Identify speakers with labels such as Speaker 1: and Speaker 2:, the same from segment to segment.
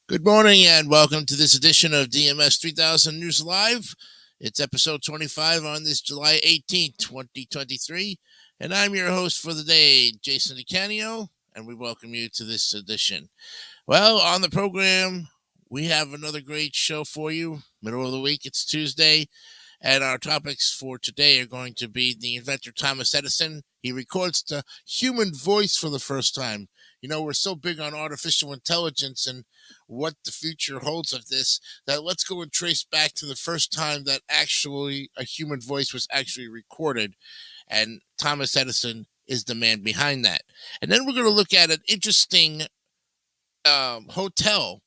Speaker 1: Good morning and welcome to this edition of DMS 3000 News Live. It's episode 25 on this July 18th, 2023. And I'm your host for the day, Jason DeCanio, and we welcome you to this edition. Well, on the program, we have another great show for you. Middle of the week, it's Tuesday. And our topics for today are going to be the inventor Thomas Edison. He records the human voice for the first time. You know, we're so big on artificial intelligence and what the future holds of this that let's go and trace back to the first time that actually a human voice was actually recorded. And Thomas Edison is the man behind that. And then we're going to look at an interesting hotel,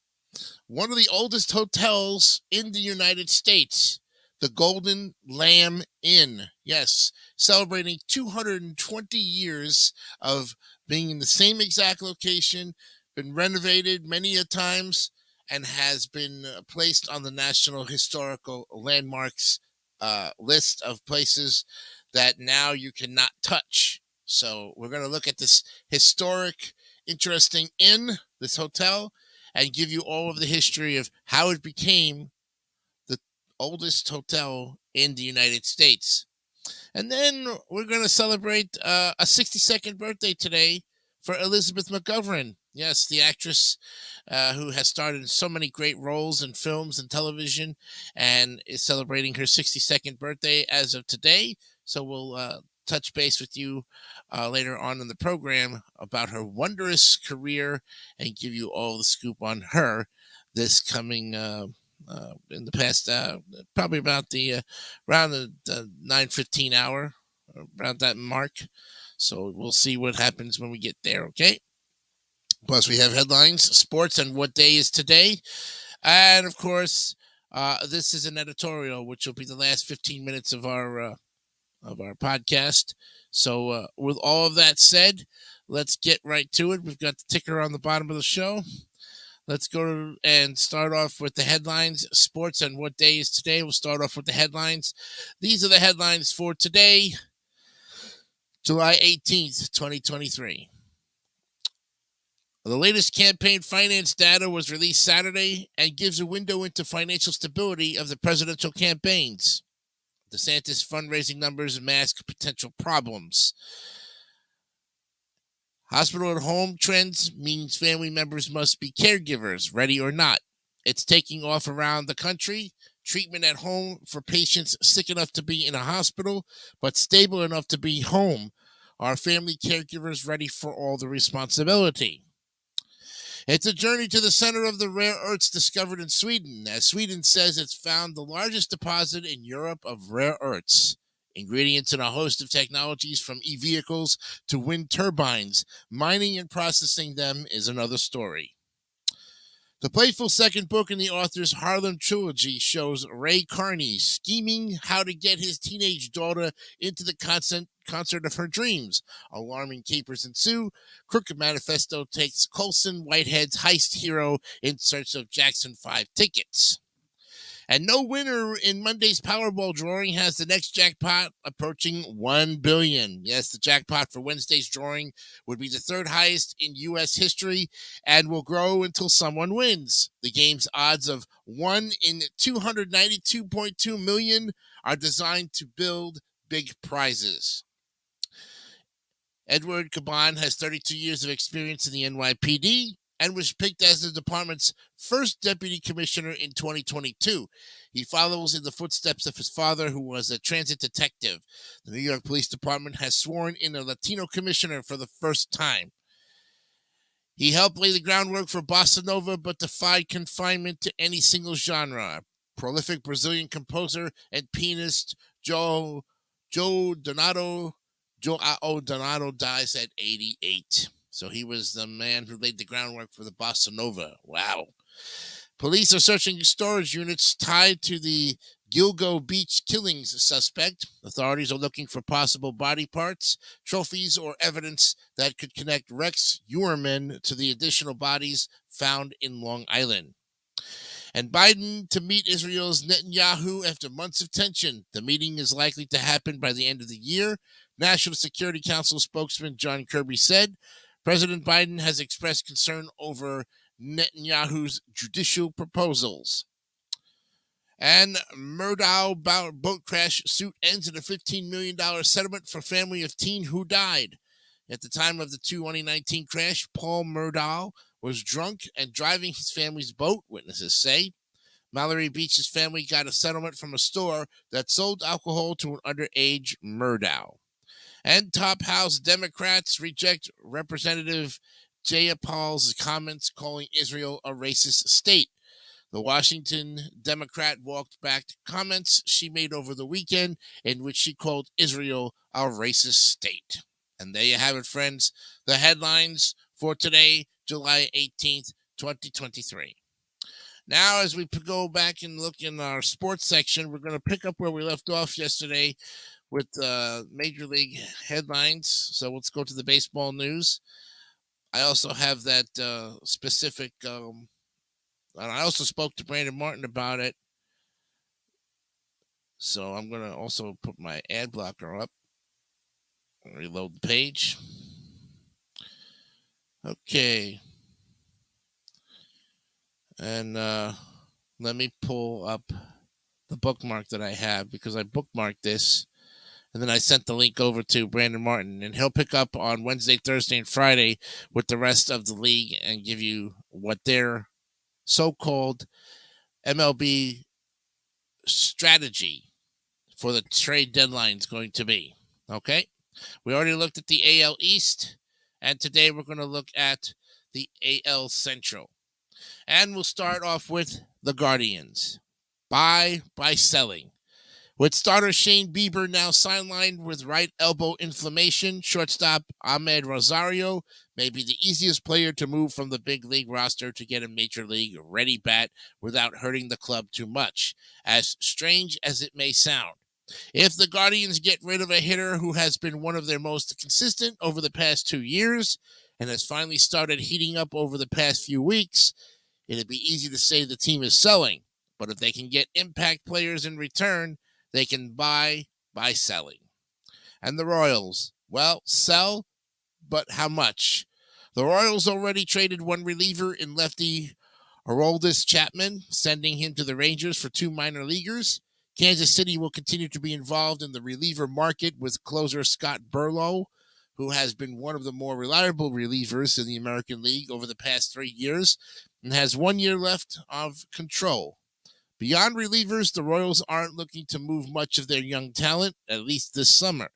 Speaker 1: one of the oldest hotels in the United States. The Golden Lamb Inn, yes, celebrating 220 years of being in the same exact location, been renovated many a times, and has been placed on the National Historical Landmarks list of places that now you cannot touch. So we're going to look at this historic, interesting inn, this hotel, and give you all of the history of how it became oldest hotel in the United States. And then we're going to celebrate a 62nd birthday today for Elizabeth McGovern. Yes, the actress who has starred in so many great roles in films and television and is celebrating her 62nd birthday as of today. So we'll touch base with you later on in the program about her wondrous career and give you all the scoop on her this coming in the past, probably about around the 9:15 hour, around that mark. So we'll see what happens when we get there, okay? Plus, we have headlines, sports, and what day is today. And, of course, this is an editorial, which will be the last 15 minutes of our podcast. So with all of that said, let's get right to it. We've got the ticker on the bottom of the show. Let's go and start off with the headlines, sports, and what day is today. We'll start off with the headlines. These are the headlines for today, July 18th, 2023. The latest campaign finance data was released Saturday and gives a window into financial stability of the presidential campaigns. DeSantis fundraising numbers mask potential problems. Hospital at home trends means family members must be caregivers, ready or not. It's taking off around the country. Treatment at home for patients sick enough to be in a hospital, but stable enough to be home. Are family caregivers ready for all the responsibility? It's a journey to the center of the rare earths discovered in Sweden, as Sweden says it's found the largest deposit in Europe of rare earths. Ingredients in a host of technologies from e-vehicles to wind turbines. Mining and processing them is another story. The playful second book in the author's Harlem trilogy shows Ray Carney scheming how to get his teenage daughter into the concert of her dreams. Alarming capers ensue. Crooked Manifesto takes Colson Whitehead's heist hero in search of Jackson 5 tickets. And no winner in Monday's Powerball drawing has the next jackpot approaching $1 billion. Yes, the jackpot for Wednesday's drawing would be the third highest in U.S. history and will grow until someone wins. The game's odds of 1 in 292.2 million are designed to build big prizes. Edward Caban has 32 years of experience in the NYPD and was picked as the department's first deputy commissioner in 2022. He follows in the footsteps of his father, who was a transit detective. The New York Police Department has sworn in a Latino commissioner for the first time. He helped lay the groundwork for bossa nova, but defied confinement to any single genre. Prolific Brazilian composer and pianist João Donato dies at 88. So he was the man who laid the groundwork for the bossa nova. Wow. Police are searching storage units tied to the Gilgo Beach killings suspect. Authorities are looking for possible body parts, trophies, or evidence that could connect Rex Uerman to the additional bodies found in Long Island. And Biden to meet Israel's Netanyahu after months of tension. The meeting is likely to happen by the end of the year. National Security Council spokesman John Kirby said President Biden has expressed concern over Netanyahu's judicial proposals. And Murdow boat crash suit ends in a $15 million settlement for family of teen who died. At the time of the 2019 crash, Paul Murdow was drunk and driving his family's boat, witnesses say. Mallory Beach's family got a settlement from a store that sold alcohol to an underage Murdow. And top House Democrats reject Representative Jayapal's comments calling Israel a racist state. The Washington Democrat walked back comments she made over the weekend in which she called Israel a racist state. And there you have it, friends. The headlines for today, July 18th, 2023. Now, as we go back and look in our sports section, we're going to pick up where we left off yesterday with Major League headlines. So let's go to the baseball news. I also have that specific... and I also spoke to Brandon Martin about it. So I'm going to also put my ad blocker up. Reload the page. Okay. And let me pull up the bookmark that I have because I bookmarked this. And then I sent the link over to Brandon Martin. And he'll pick up on Wednesday, Thursday, and Friday with the rest of the league and give you what their so-called MLB strategy for the trade deadline is going to be. Okay? We already looked at the AL East, and today we're going to look at the AL Central. And we'll start off with the Guardians. Buy by selling. With starter Shane Bieber now sidelined with right elbow inflammation, shortstop Ahmed Rosario may be the easiest player to move from the big league roster to get a major league ready bat without hurting the club too much, as strange as it may sound. If the Guardians get rid of a hitter who has been one of their most consistent over the past 2 years and has finally started heating up over the past few weeks, it'd be easy to say the team is selling. But if they can get impact players in return, they can buy by selling. And the Royals, well, sell, but how much? The Royals already traded one reliever in lefty Aroldis Chapman, sending him to the Rangers for 2 minor leaguers. Kansas City will continue to be involved in the reliever market with closer Scott Burlow, who has been one of the more reliable relievers in the American League over the past 3 years and has 1 year left of control. Beyond relievers, the Royals aren't looking to move much of their young talent, at least this summer.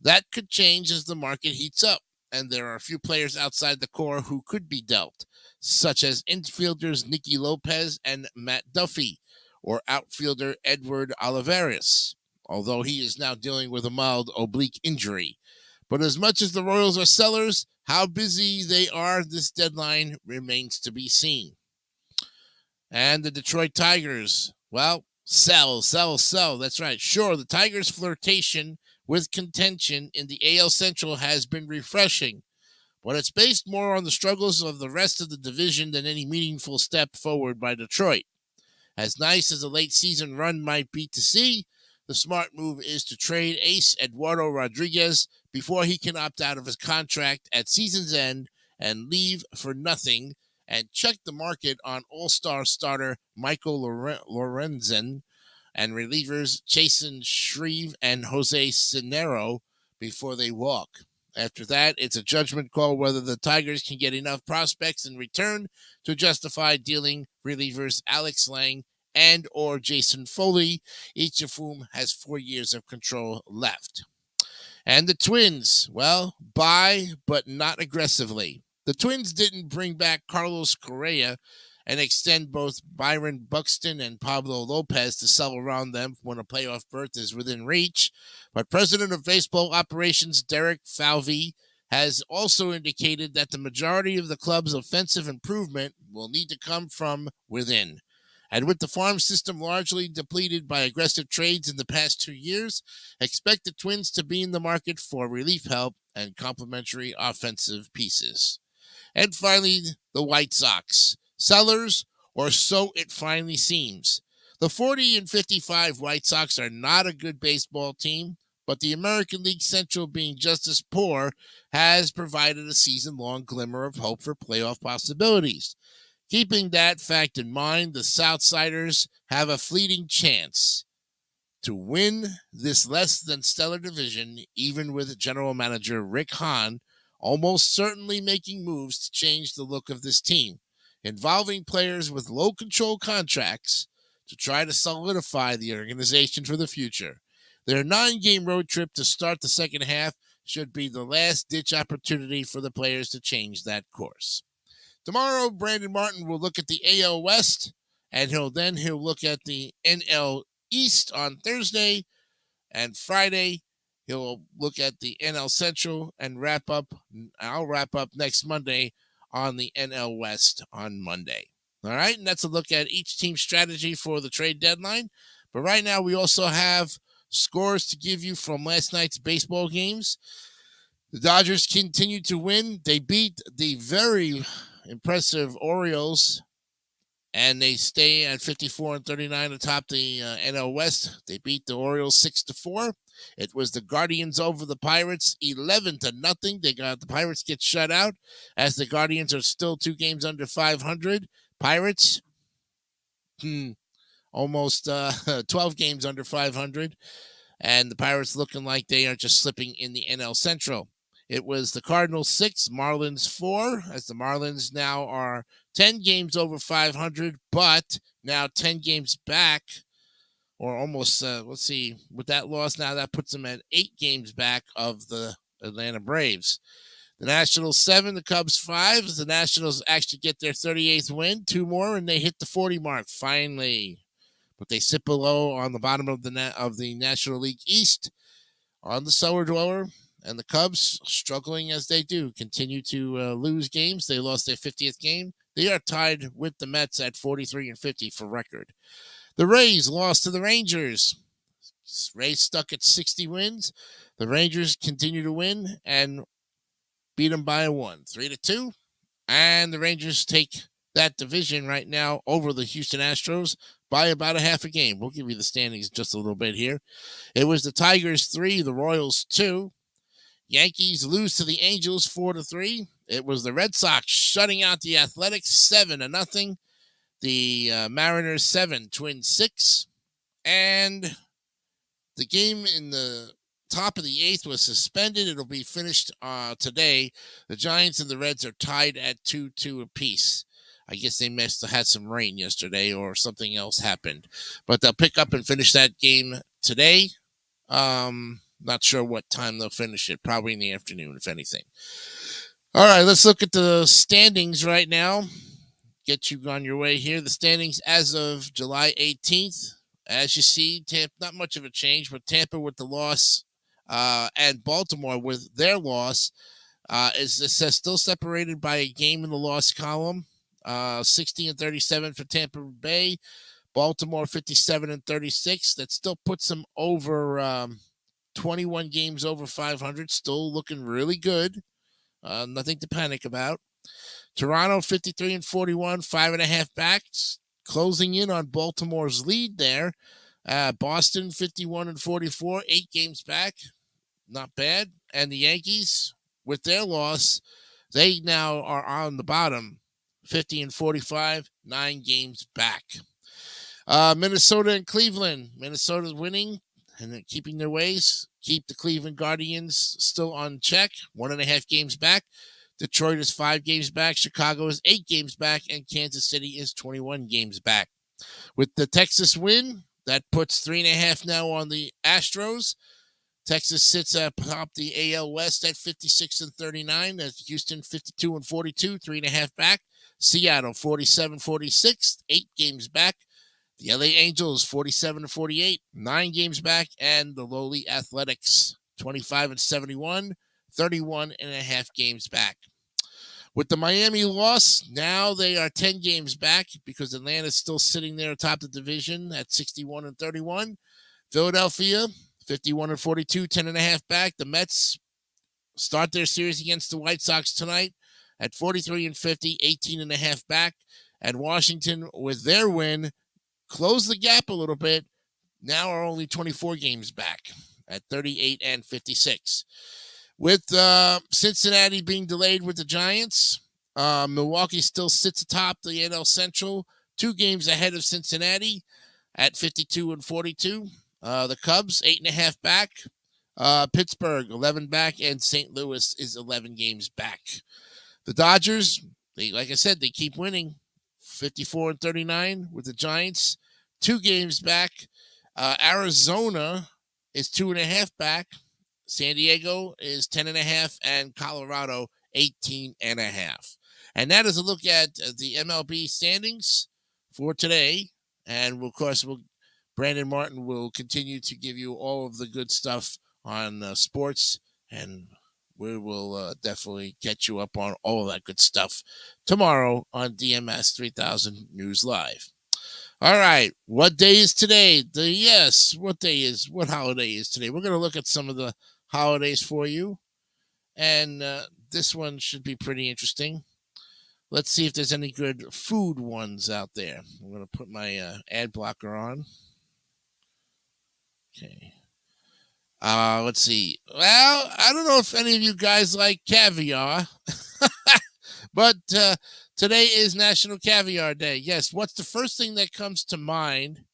Speaker 1: That could change as the market heats up, and there are a few players outside the core who could be dealt, such as infielders Nicky Lopez and Matt Duffy, or outfielder Edward Olivares, although he is now dealing with a mild oblique injury. But as much as the Royals are sellers, how busy they are this deadline remains to be seen. And the Detroit Tigers, well, sell. That's right. Sure, the Tigers' flirtation with contention in the AL Central has been refreshing, but it's based more on the struggles of the rest of the division than any meaningful step forward by Detroit. As nice as a late season run might be to see, the smart move is to trade ace Eduardo Rodriguez before he can opt out of his contract at season's end and leave for nothing, and check the market on all-star starter Michael Lorenzen and relievers Chasen Shreve and Jose Cinero before they walk. After that, it's a judgment call whether the Tigers can get enough prospects in return to justify dealing relievers Alex Lang and or Jason Foley, each of whom has 4 years of control left. And the Twins, well, buy, but not aggressively. The Twins didn't bring back Carlos Correa and extend both Byron Buxton and Pablo Lopez to sell around them when a playoff berth is within reach. But President of Baseball Operations Derek Falvey has also indicated that the majority of the club's offensive improvement will need to come from within. And with the farm system largely depleted by aggressive trades in the past 2 years, expect the Twins to be in the market for relief help and complementary offensive pieces. And finally, the White Sox. Sellers, or so it finally seems. The 40-55 White Sox are not a good baseball team, but the American League Central, being just as poor, has provided a season-long glimmer of hope for playoff possibilities. Keeping that fact in mind, the Southsiders have a fleeting chance to win this less than stellar division, even with general manager Rick Hahn almost certainly making moves to change the look of this team, involving players with low control contracts to try to solidify the organization for the future. Their 9-game road trip to start the second half should be the last-ditch opportunity for the players to change that course. Tomorrow, Brandon Martin will look at the AL West, and he'll look at the NL East on Thursday, and Friday he'll look at the NL Central and I'll wrap up next Monday on the NL West on Monday. All right, and that's a look at each team's strategy for the trade deadline. But right now we also have scores to give you from last night's baseball games. The Dodgers continue to win. They beat the very impressive Orioles, and they stay at 54-39 atop the NL West. They beat the Orioles 6-4. It was the Guardians over the Pirates 11-0. The Pirates get shut out, as the Guardians are still 2 games under 500. Pirates, almost 12 games under 500, and the Pirates looking like they are just slipping in the NL Central. It was the Cardinals 6, Marlins 4, as the Marlins now are 10 games over 500, but now 10 games back, or almost, with that loss now, that puts them at 8 games back of the Atlanta Braves. The Nationals 7, the Cubs 5, as the Nationals actually get their 38th win, 2 more, and they hit the 40 mark, finally. But they sit below on the bottom of the National League East on the cellar dweller. And the Cubs, struggling as they do, continue to lose games. They lost their 50th game. They are tied with the Mets at 43-50 for record. The Rays lost to the Rangers. Rays stuck at 60 wins. The Rangers continue to win and beat them by 1, 3-2. And the Rangers take that division right now over the Houston Astros by about a half a game. We'll give you the standings just a little bit here. It was the Tigers 3, the Royals 2. Yankees lose to the Angels 4-3. It was the Red Sox shutting out the Athletics 7-0. The Mariners 7, Twins 6. And the game in the top of the 8th was suspended. It'll be finished today. The Giants and the Reds are tied at 2-2 apiece. I guess they must have had some rain yesterday or something else happened. But they'll pick up and finish that game today. Not sure what time they'll finish it. Probably in the afternoon, if anything. All right, let's look at the standings right now. Get you on your way here. The standings as of July 18th. As you see, Tampa, not much of a change, but Tampa with the loss and Baltimore with their loss is still separated by a game in the loss column. 60-37 for Tampa Bay. Baltimore 57-36. That still puts them over 21 games over 500. Still looking really good. Nothing to panic about. Toronto 53-41, 5.5 back, closing in on Baltimore's lead there. Boston 51-44, 8 games back, not bad. And the Yankees, with their loss, they now are on the bottom, 50-45, 9 games back. Minnesota and Cleveland. Minnesota's winning and keeping their ways. Keep the Cleveland Guardians still on check, 1.5 games back. Detroit is 5 games back. Chicago is 8 games back. And Kansas City is 21 games back. With the Texas win, that puts 3.5 now on the Astros. Texas sits atop the AL West at 56-39. That's Houston 52-42, 3.5 back. Seattle 47-46, 8 games back. The LA Angels 47-48, 9 games back. And the lowly Athletics 25-71, 31.5 games back. With the Miami loss, now they are 10 games back because Atlanta's still sitting there atop the division at 61-31. Philadelphia, 51-42, 10.5 back. The Mets start their series against the White Sox tonight at 43-50, 18.5 back. And Washington, with their win, closed the gap a little bit. Now are only 24 games back at 38-56. With Cincinnati being delayed with the Giants, Milwaukee still sits atop the NL Central, 2 games ahead of Cincinnati at 52 and 42. The Cubs, 8.5 back. Pittsburgh, 11 back, and St. Louis is 11 games back. The Dodgers, like I said, they keep winning, 54 and 39 with the Giants, 2 games back. Arizona is 2.5 back. San Diego is 10.5, and Colorado 18.5. And that is a look at the MLB standings for today. And of course, Brandon Martin will continue to give you all of the good stuff on sports, and we will definitely catch you up on all of that good stuff tomorrow on DMS 3000 News Live. All right, what day is today? What holiday is today? We're going to look at some of the holidays for you, and this one should be pretty interesting. Let's see if there's any good food ones out there. I'm going to put my ad blocker on. Okay. Let's see. Well, I don't know if any of you guys like caviar, but today is National Caviar Day. Yes, what's the first thing that comes to mind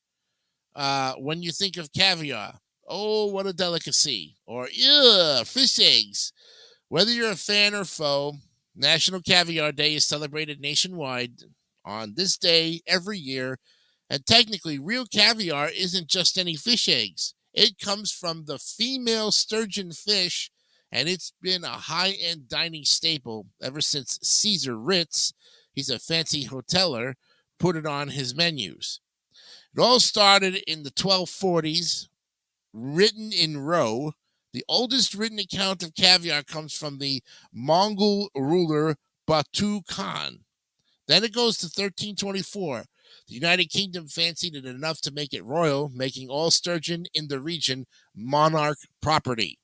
Speaker 1: when you think of caviar? Oh, what a delicacy. Or, fish eggs. Whether you're a fan or foe, National Caviar Day is celebrated nationwide on this day every year. And technically, real caviar isn't just any fish eggs. It comes from the female sturgeon fish, and it's been a high-end dining staple ever since Caesar Ritz, he's a fancy hoteler, put it on his menus. It all started in the 1240s, written in Roe. The oldest written account of caviar comes from the Mongol ruler Batu Khan. Then it goes to 1324. The United Kingdom fancied it enough to make it royal, making all sturgeon in the region monarch property.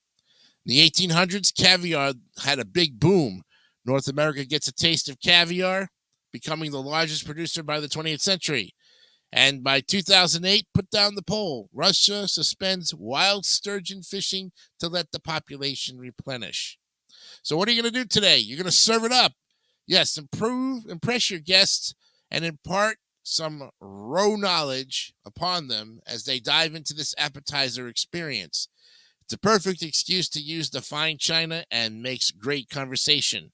Speaker 1: In the 1800s, caviar had a big boom. North America gets a taste of caviar, becoming the largest producer by the 20th century. And by 2008, put down the poll. Russia suspends wild sturgeon fishing to let the population replenish. So what are you going to do today? You're going to serve it up. Yes, impress your guests, and impart some raw knowledge upon them as they dive into this appetizer experience. It's a perfect excuse to use the fine china and makes great conversation.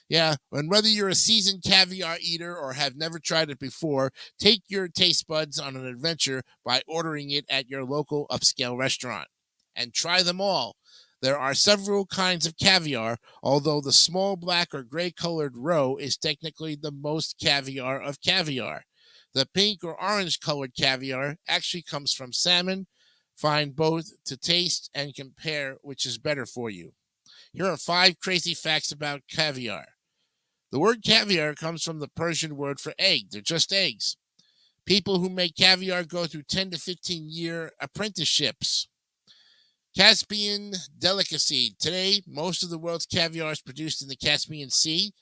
Speaker 1: Yeah, and whether you're a seasoned caviar eater or have never tried it before, take your taste buds on an adventure by ordering it at your local upscale restaurant. And try them all. There are several kinds of caviar, although the small black or gray colored roe is technically the most caviar of caviar. The pink or orange colored caviar actually comes from salmon. Find both to taste and compare which is better for you. Here are 5 crazy facts about caviar. The word caviar comes from the Persian word for egg. They're just eggs. People who make caviar go through 10 to 15-year apprenticeships. Caspian delicacy. Today, most of the world's caviar is produced in the Caspian Sea,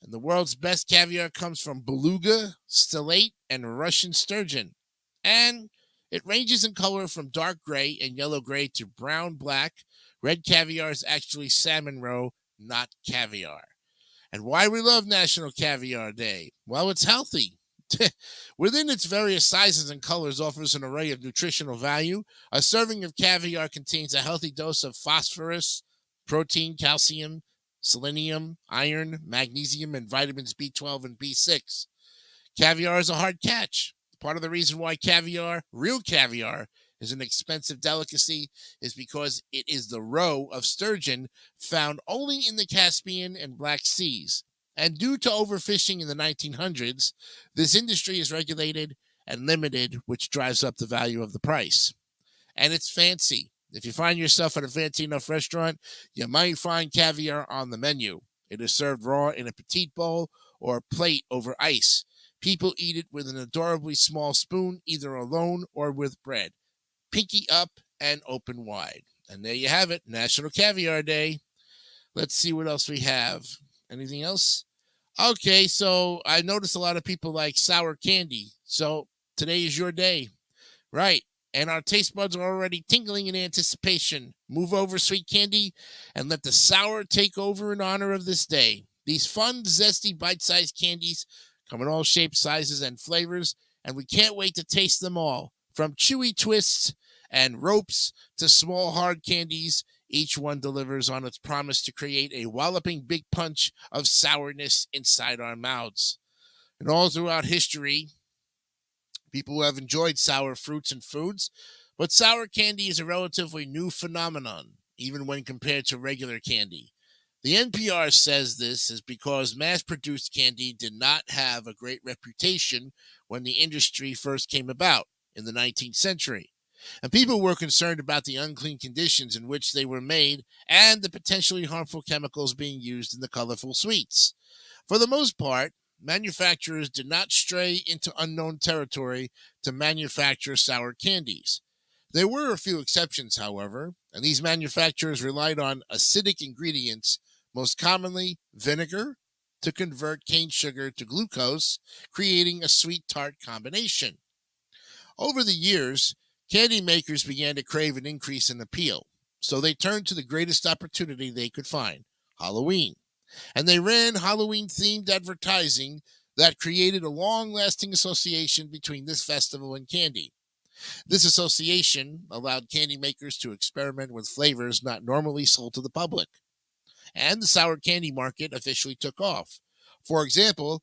Speaker 1: and the world's best caviar comes from beluga, stellate, and Russian sturgeon. And it ranges in color from dark gray and yellow gray to brown black. Red caviar is actually salmon roe, not caviar. And why we love National Caviar Day? Well, it's healthy. Within its various sizes and colors offers an array of nutritional value. A serving of caviar contains a healthy dose of phosphorus, protein, calcium, selenium, iron, magnesium, and vitamins B12 and B6. Caviar is a hard catch. Part of the reason why real caviar, is an expensive delicacy is because it is the roe of sturgeon found only in the Caspian and Black Seas. And due to overfishing in the 1900s, this industry is regulated and limited, which drives up the value of the price. And it's fancy. If you find yourself at a fancy enough restaurant, you might find caviar on the menu. It is served raw in a petite bowl or a plate over ice. People eat it with an adorably small spoon, either alone or with bread. Pinky up and open wide. And there you have it, National Caviar Day. Let's see what else we have. Anything else? Okay, so I noticed a lot of people like sour candy. So today is your day. Right. And our taste buds are already tingling in anticipation. Move over, sweet candy, and let the sour take over in honor of this day. These fun, zesty, bite-sized candies come in all shapes, sizes, and flavors, and we can't wait to taste them all. From chewy twists and ropes to small, hard candies, each one delivers on its promise to create a walloping big punch of sourness inside our mouths. And all throughout history, people have enjoyed sour fruits and foods, but sour candy is a relatively new phenomenon, even when compared to regular candy. The NPR says this is because mass produced candy did not have a great reputation when the industry first came about in the 19th century. And people were concerned about the unclean conditions in which they were made and the potentially harmful chemicals being used in the colorful sweets. For the most part, manufacturers did not stray into unknown territory to manufacture sour candies. There were a few exceptions, however, and these manufacturers relied on acidic ingredients, most commonly vinegar, to convert cane sugar to glucose, creating a sweet-tart combination. Over the years, candy makers began to crave an increase in appeal, so they turned to the greatest opportunity they could find, Halloween. And they ran Halloween-themed advertising that created a long-lasting association between this festival and candy. This association allowed candy makers to experiment with flavors not normally sold to the public. And the sour candy market officially took off. For example,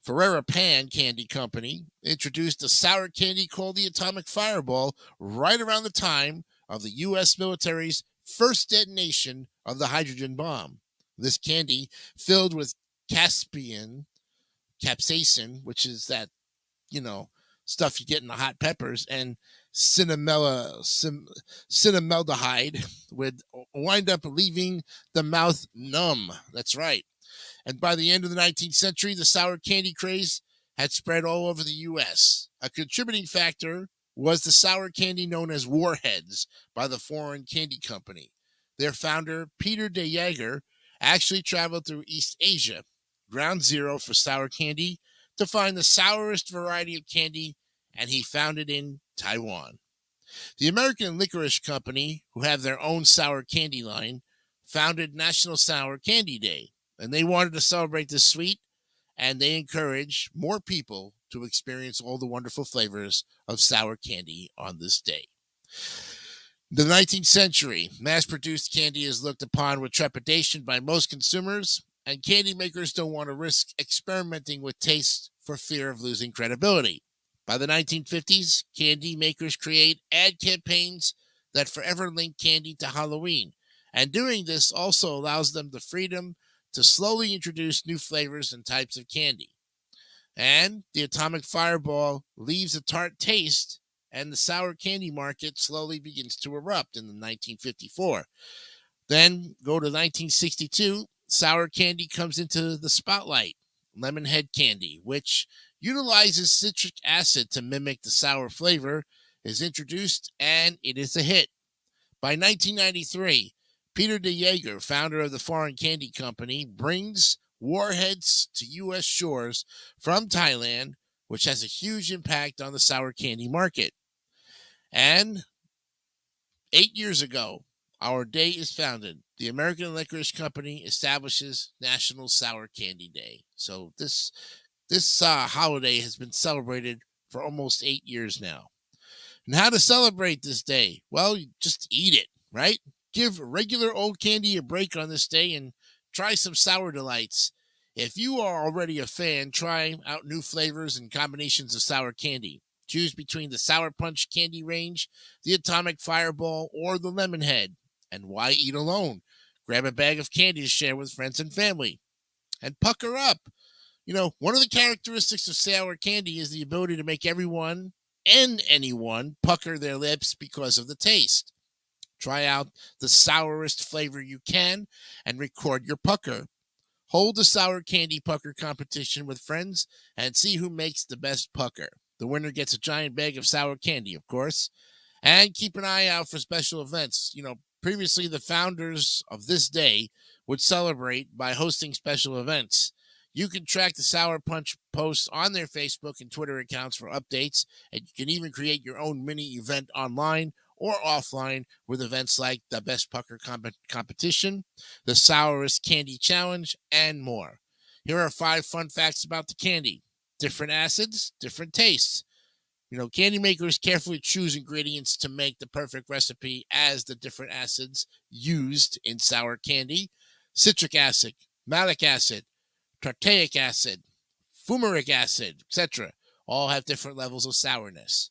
Speaker 1: Ferrero Pan Candy Company introduced a sour candy called the Atomic Fireball right around the time of the U.S. military's first detonation of the hydrogen bomb. This candy, filled with capsaicin, which is that, stuff you get in the hot peppers, and cinnamaldehyde, would wind up leaving the mouth numb. That's right. And by the end of the 19th century, the sour candy craze had spread all over the U.S. A contributing factor was the sour candy known as Warheads by the Foreign Candy Company. Their founder, Peter de Jager, actually traveled through East Asia, ground zero for sour candy, to find the sourest variety of candy, and he found it in Taiwan. The American Licorice Company, who have their own sour candy line, founded National Sour Candy Day, and they wanted to celebrate this sweet, and they encourage more people to experience all the wonderful flavors of sour candy on this day. The 19th century, mass-produced candy is looked upon with trepidation by most consumers, and candy makers don't want to risk experimenting with taste for fear of losing credibility. By the 1950s, candy makers create ad campaigns that forever link candy to Halloween, and doing this also allows them the freedom to slowly introduce new flavors and types of candy. And the Atomic Fireball leaves a tart taste, and the sour candy market slowly begins to erupt in 1954. Then go to 1962, sour candy comes into the spotlight. Lemonhead candy, which utilizes citric acid to mimic the sour flavor, is introduced, and it is a hit. By 1993, Peter de Jager, founder of the Foreign Candy Company, brings Warheads to U.S. shores from Thailand, which has a huge impact on the sour candy market. And 8 years ago, our day is founded. The American Licorice Company establishes National Sour Candy Day. So this holiday has been celebrated for almost 8 years now. And how to celebrate this day? Well, you just eat it, right? Give regular old candy a break on this day and try some sour delights. If you are already a fan, try out new flavors and combinations of sour candy. Choose between the Sour Punch candy range, the Atomic Fireball, or the Lemonhead. And why eat alone? Grab a bag of candy to share with friends and family. And pucker up. One of the characteristics of sour candy is the ability to make everyone and anyone pucker their lips because of the taste. Try out the sourest flavor you can and record your pucker. Hold the sour candy pucker competition with friends and see who makes the best pucker. The winner gets a giant bag of sour candy, of course. And keep an eye out for special events. Previously the founders of this day would celebrate by hosting special events. You can track the Sour Punch posts on their Facebook and Twitter accounts for updates, and you can even create your own mini event online or offline with events like the Best Pucker Competition, the Sourest Candy Challenge, and more. Here are 5 fun facts about the candy. Different acids, different tastes. Candy makers carefully choose ingredients to make the perfect recipe as the different acids used in sour candy. Citric acid, malic acid, tartaric acid, fumaric acid, etc. all have different levels of sourness.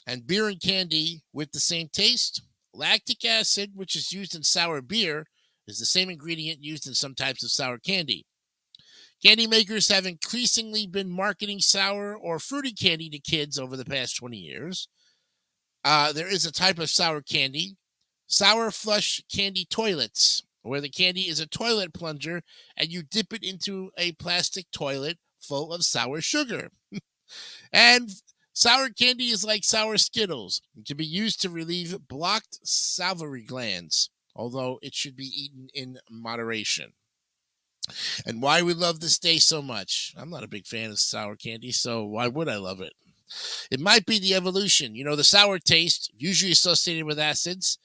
Speaker 1: And beer and candy with the same taste. Lactic acid, which is used in sour beer, is the same ingredient used in some types of sour candy. Candy makers have increasingly been marketing sour or fruity candy to kids over the past 20 years. There is a type of sour candy, sour flush candy toilets, where the candy is a toilet plunger and you dip it into a plastic toilet full of sour sugar. And sour candy is like sour Skittles. It can be used to relieve blocked salivary glands, although it should be eaten in moderation. And why we love this day so much. I'm not a big fan of sour candy, so why would I love it? It might be the evolution. The sour taste, usually associated with acids,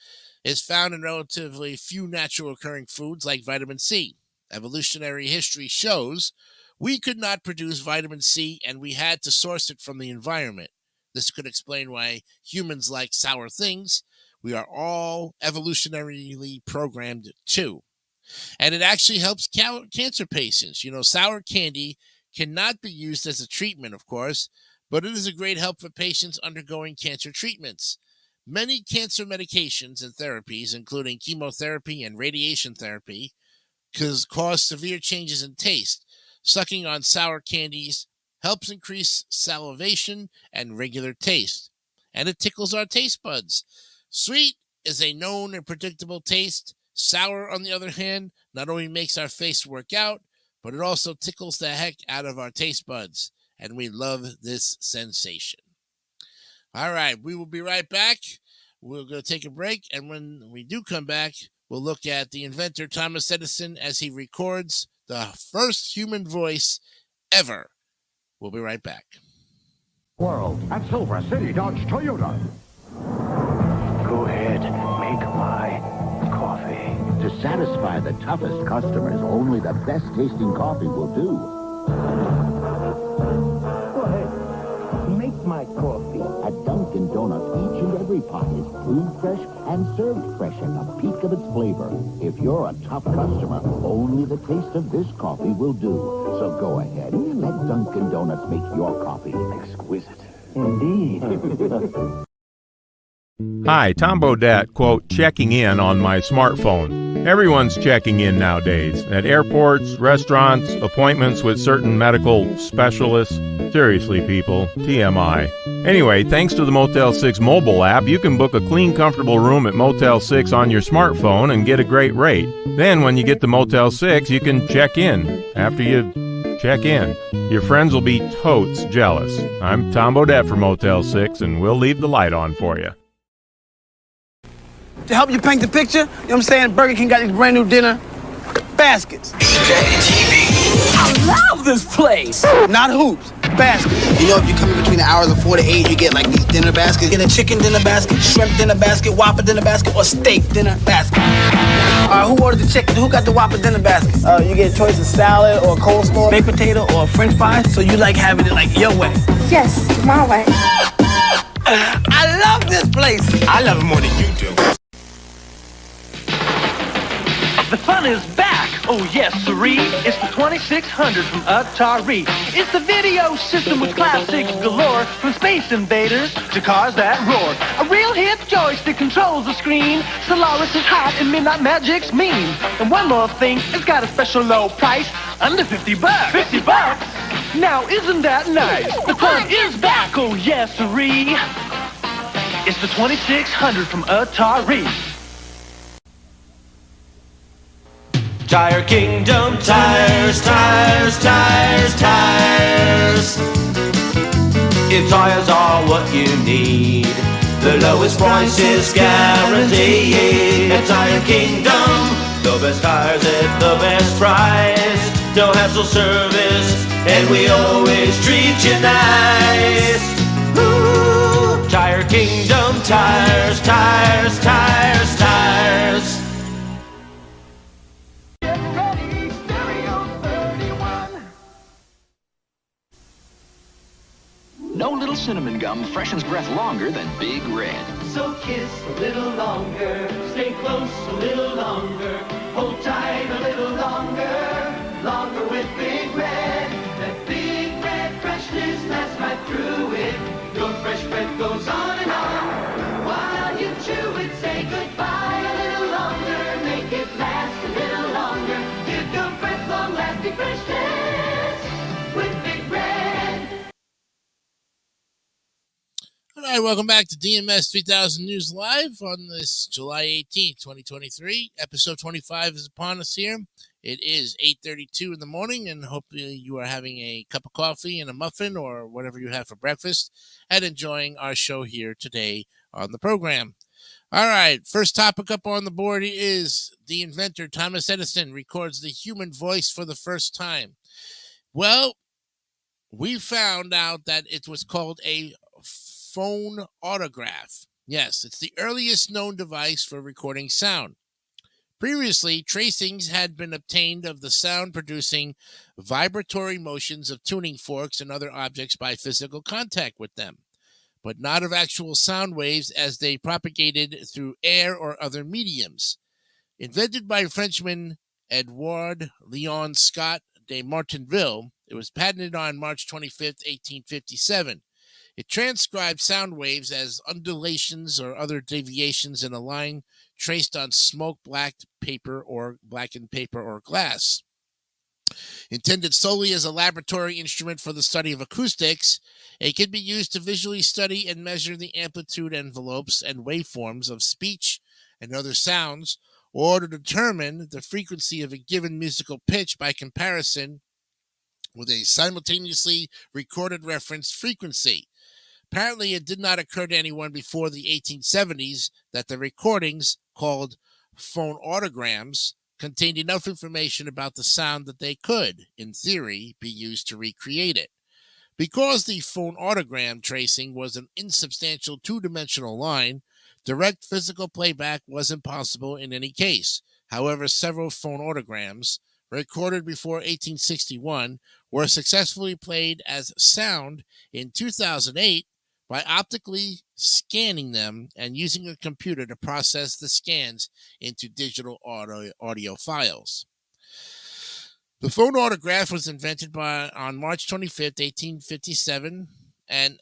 Speaker 1: is found in relatively few natural occurring foods like vitamin C. Evolutionary history shows we could not produce vitamin C and we had to source it from the environment. This could explain why humans like sour things. We are all evolutionarily programmed too. And it actually helps cancer patients. Sour candy cannot be used as a treatment, of course, but it is a great help for patients undergoing cancer treatments. Many cancer medications and therapies, including chemotherapy and radiation therapy, cause severe changes in taste. Sucking on sour candies helps increase salivation and regular taste, and it tickles our taste buds. Sweet is a known and predictable taste. Sour, on the other hand, not only makes our face work out, but it also tickles the heck out of our taste buds, and we love this sensation. All right, we will be right back. We're going to take a break, and when we do come back, we'll look at the inventor Thomas Edison as he records the first human voice ever. We'll be right back.
Speaker 2: World at Silver City Dodge Toyota.
Speaker 3: Go ahead, make my coffee.
Speaker 2: To satisfy the toughest customers, only the best tasting coffee will do.
Speaker 3: Go ahead, make my coffee.
Speaker 2: At Dunkin' Donuts, each and every pot is brewed fresh and served fresh at the peak of its flavor. If you're a tough customer, only the taste of this coffee will do. So go ahead and let Dunkin' Donuts make your coffee exquisite.
Speaker 3: Indeed.
Speaker 4: Hi, Tom Bodette, quote, checking in on my smartphone. Everyone's checking in nowadays, at airports, restaurants, appointments with certain medical specialists. Seriously, people, TMI. Anyway, thanks to the Motel 6 mobile app, you can book a clean, comfortable room at Motel 6 on your smartphone and get a great rate. Then, when you get to Motel 6, you can check in. After you check in, your friends will be totes jealous. I'm Tom Bodette for Motel 6, and we'll leave the light on for you.
Speaker 5: To help you paint the picture, you know what I'm saying? Burger King got these brand new dinner baskets.
Speaker 6: I love this place.
Speaker 5: Not hoops, baskets. You know, if you come in between the hours of 4 to 8, you get like these dinner baskets. Get a chicken dinner basket, shrimp dinner basket, Whopper dinner basket, or steak dinner basket. Who ordered the chicken? Who got the Whopper dinner basket? You get a choice of salad or coleslaw, baked potato or french fries. So you like having it like your way.
Speaker 6: Yes, my way.
Speaker 5: I love this place.
Speaker 3: I love it more than you do.
Speaker 7: The fun is back, oh yes siree. It's the 2600 from Atari. It's the video system with classics galore, from Space Invaders to cars that roar. A real hip joystick controls the screen. Solaris is hot and Midnight Magic's mean. And one more thing, it's got a special low price, under $50. $50? Now isn't that nice? The fun is back, oh yes siree. It's the 2600 from Atari.
Speaker 8: Tire Kingdom tires, tires, tires, tires. If tires are what you need, the lowest price is guaranteed. At Tire Kingdom, the best tires at the best price. No hassle service, and we always treat you nice. Ooh, Tire Kingdom tires, tires, tires, tires.
Speaker 9: Real cinnamon gum freshens breath longer than Big Red.
Speaker 7: So kiss a little longer, stay close a little longer, hold tight a little longer, longer with Big Red. That Big Red freshness lasts right through it. Your fresh breath goes on and on. While you chew it, say goodbye a little longer, make it last a little longer. Give your breath long-lasting freshness with Big Red.
Speaker 1: All right, welcome back to DMS 3000 News Live on this July 18th, 2023. Episode 25 is upon us here. It is 8:32 in the morning, and hopefully you are having a cup of coffee and a muffin or whatever you have for breakfast and enjoying our show here today on the program. All right, first topic up on the board is the inventor Thomas Edison records the human voice for the first time. Well, we found out that it was called a phone autograph. Yes, it's the earliest known device for recording sound. Previously, tracings had been obtained of the sound producing vibratory motions of tuning forks and other objects by physical contact with them, but not of actual sound waves as they propagated through air or other mediums. Invented by Frenchman Edouard Leon Scott de Martinville, it was patented on March 25, 1857. It transcribed sound waves as undulations or other deviations in a line traced on blackened paper or glass. Intended solely as a laboratory instrument for the study of acoustics, it can be used to visually study and measure the amplitude envelopes and waveforms of speech and other sounds, or to determine the frequency of a given musical pitch by comparison with a simultaneously recorded reference frequency. Apparently, it did not occur to anyone before the 1870s that the recordings, called phonautograms, contained enough information about the sound that they could, in theory, be used to recreate it. Because the phonautogram tracing was an insubstantial two-dimensional line, direct physical playback was impossible in any case. However, several phonautograms, recorded before 1861, were successfully played as sound in 2008 by optically scanning them and using a computer to process the scans into digital audio files. The phonautograph was invented on March 25, 1857, and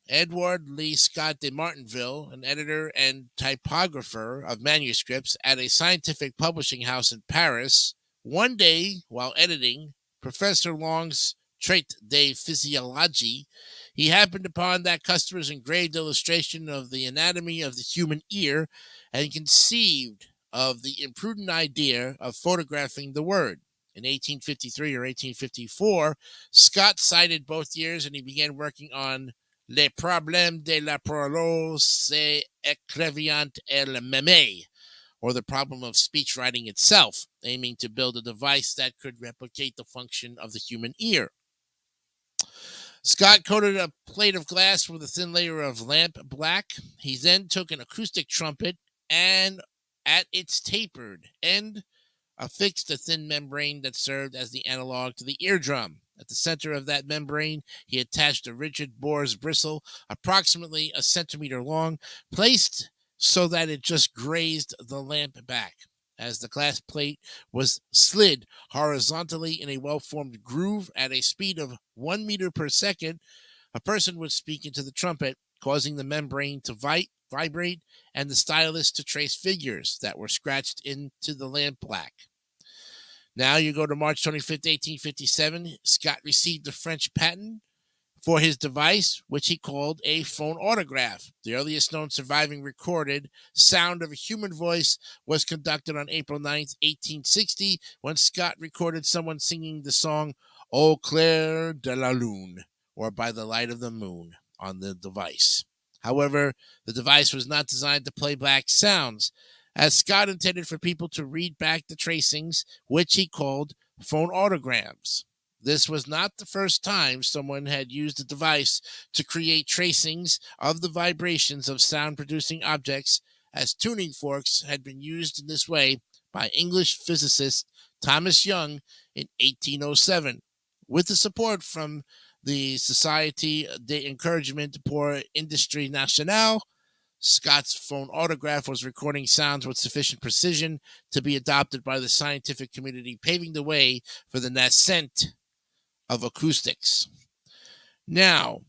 Speaker 1: Edward Lee Scott de Martinville, an editor and typographer of manuscripts at a scientific publishing house in Paris, one day while editing Professor Long's Traité de Physiologie, he happened upon that customer's engraved illustration of the anatomy of the human ear and conceived of the imprudent idea of photographing the word. In 1853 or 1854, Scott cited both years and he began working on Les problèmes de la parole s'écrivant elle-même, or the problem of speech writing itself, aiming to build a device that could replicate the function of the human ear. Scott coated a plate of glass with a thin layer of lamp black. He then took an acoustic trumpet and, at its tapered end, affixed a thin membrane that served as the analog to the eardrum. At the center of that membrane, he attached a rigid boar's bristle, approximately a centimeter long, placed so that it just grazed the lamp back. As the glass plate was slid horizontally in a well-formed groove at a speed of 1 meter per second, a person would speak into the trumpet, causing the membrane to vibrate and the stylus to trace figures that were scratched into the lamp black. Now you go to March 25th, 1857. Scott received the French patent for his device, which he called a phonautograph. The earliest known surviving recorded sound of a human voice was conducted on April 9th, 1860, when Scott recorded someone singing the song Au clair de la lune, or By the Light of the Moon, on the device. However, the device was not designed to play back sounds, as Scott intended for people to read back the tracings, which he called phonautograms. This was not the first time someone had used a device to create tracings of the vibrations of sound-producing objects, as tuning forks had been used in this way by English physicist Thomas Young in 1807. With the support from the Société d'Encouragement pour Industrie Nationale. Scott's phonograph was recording sounds with sufficient precision to be adopted by the scientific community, paving the way for the nascent of acoustics. Now,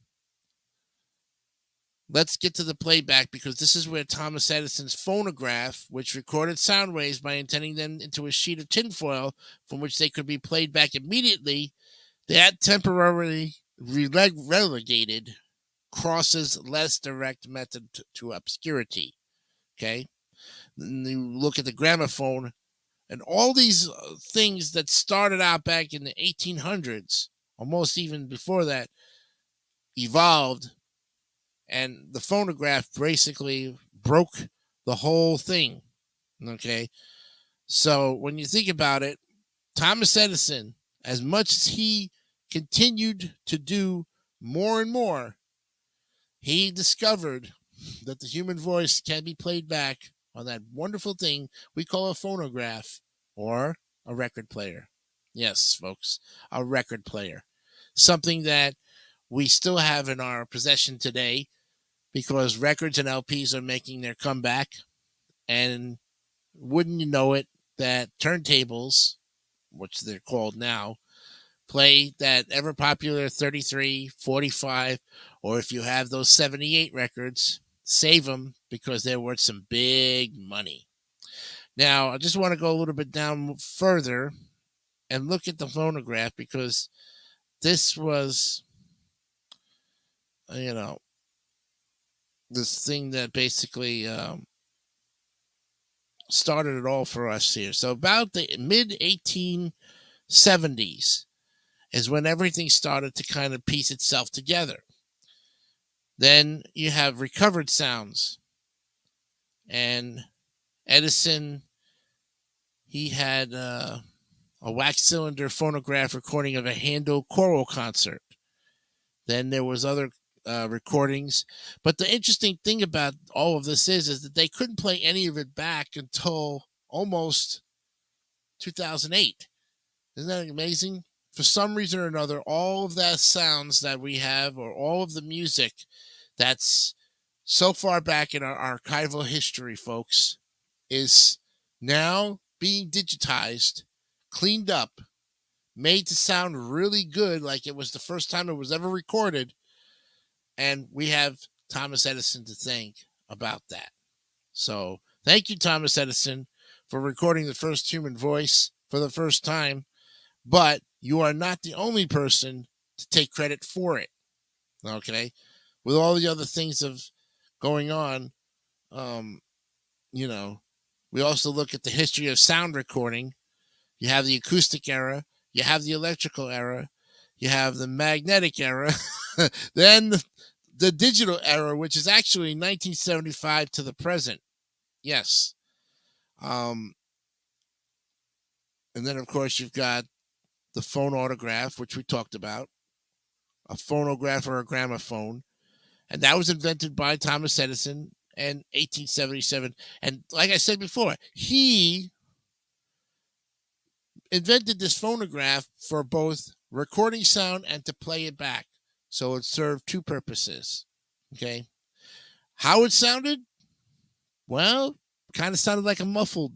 Speaker 1: let's get to the playback, because this is where Thomas Edison's phonograph, which recorded sound waves by intending them into a sheet of tinfoil from which they could be played back immediately, that temporarily relegated crosses less direct method to obscurity. Okay? And you look at the gramophone and all these things that started out back in the 1800s, almost even before that, evolved, and the phonograph basically broke the whole thing. Okay? So when you think about it, Thomas Edison, as much as he continued to do more and more, he discovered that the human voice can be played back on that wonderful thing we call a phonograph or a record player. Yes, folks, a record player. Something that we still have in our possession today, because records and LPs are making their comeback. And wouldn't you know it, that turntables, which they're called now, play that ever popular 33, 45, or if you have those 78 records, save them, because they're worth some big money. Now, I just want to go a little bit down further and look at the phonograph, because this was, this thing that basically started it all for us here. So about the mid-1870s is when everything started to kind of piece itself together. Then you have recovered sounds. And Edison, he had a wax cylinder phonograph recording of a Handel choral concert. Then there was other recordings. But the interesting thing about all of this is that they couldn't play any of it back until almost 2008. Isn't that amazing? For some reason or another, all of that sounds that we have, or all of the music that's so far back in our archival history, folks, is now being digitized, cleaned up, made to sound really good, like it was the first time it was ever recorded. And we have Thomas Edison to thank about that. So thank you, Thomas Edison, for recording the first human voice for the first time. But you are not the only person to take credit for it. Okay? With all the other things of going on, we also look at the history of sound recording. You have the acoustic era, you have the electrical era, you have the magnetic era, then the digital era, which is actually 1975 to the present. Yes. And then, of course, you've got the phonograph, which we talked about, a phonograph or a gramophone. And that was invented by Thomas Edison in 1877. And like I said before, he invented this phonograph for both recording sound and to play it back. So it served two purposes. Okay. How it sounded? Well, kind of sounded like a muffled.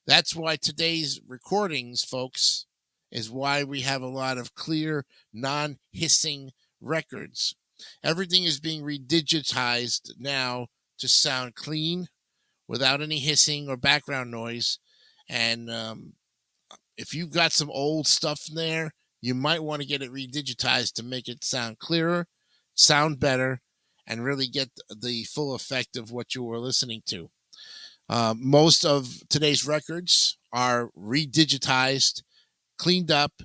Speaker 1: That's why today's recordings, folks, is why we have a lot of clear, non-hissing records. Everything is being redigitized now to sound clean without any hissing or background noise. And if you've got some old stuff in there, you might want to get it redigitized to make it sound clearer, sound better, and really get the full effect of what you were listening to. Most of today's records are redigitized, cleaned up,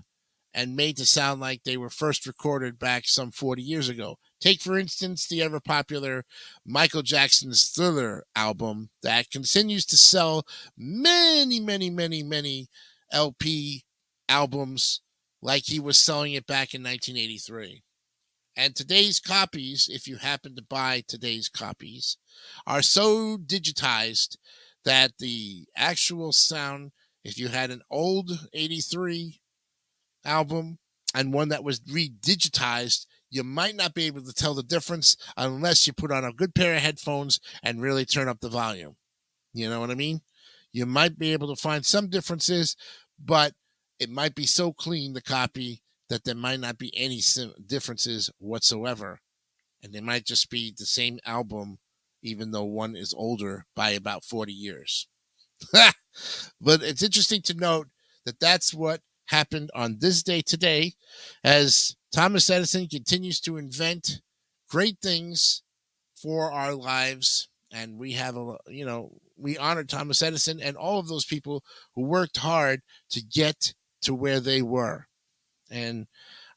Speaker 1: and made to sound like they were first recorded back some 40 years ago. Take, for instance, the ever-popular Michael Jackson's Thriller album that continues to sell many, many, many, many LP albums like he was selling it back in 1983. And today's copies, if you happen to buy today's copies, are so digitized that the actual sound, if you had an old 83 album and one that was redigitized, you might not be able to tell the difference unless you put on a good pair of headphones and really turn up the volume. You know what I mean? You might be able to find some differences, but it might be so clean, the copy, that there might not be any differences whatsoever. And they might just be the same album, even though one is older by about 40 years. But it's interesting to note that that's what happened on this day today, as Thomas Edison continues to invent great things for our lives. And we have, we honor Thomas Edison and all of those people who worked hard to get to where they were. And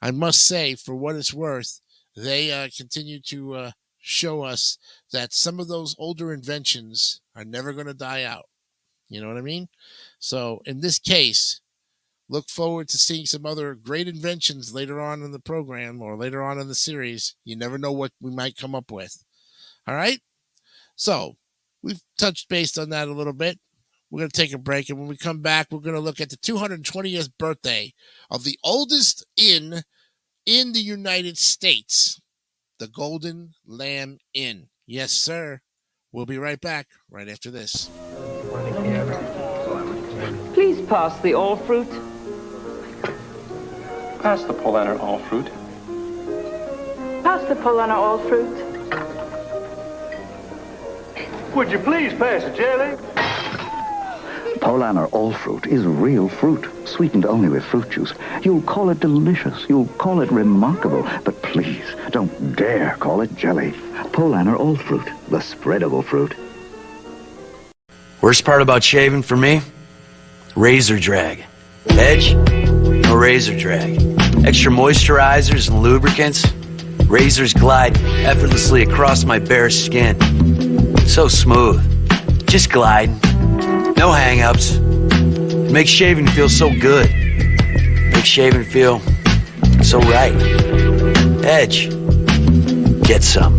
Speaker 1: I must say, for what it's worth, they continue to show us that some of those older inventions are never going to die out. You know what I mean? So in this case, look forward to seeing some other great inventions later on in the program or later on in the series. You never know what we might come up with. All right? So we've touched base on that a little bit. We're going to take a break, and when we come back, we're going to look at the 220th birthday of the oldest inn in the United States, the Golden Lamb Inn. Yes, sir. We'll be right back right after this.
Speaker 6: Please pass the all fruit.
Speaker 3: Pass the Polaner all fruit.
Speaker 6: Pass the Polana all fruit.
Speaker 3: Would you please pass the jelly?
Speaker 2: Polaner All Fruit is real fruit, sweetened only with fruit juice. You'll call it delicious, you'll call it remarkable, but please don't dare call it jelly. Polaner All Fruit, the spreadable fruit.
Speaker 10: Worst part about shaving for me? Razor drag. Edge? No razor drag. Extra moisturizers and lubricants. Razors glide effortlessly across my bare skin. So smooth. Just glide. No hang-ups. It makes shaving feel so good. It makes shaving feel so right. Edge. Get some.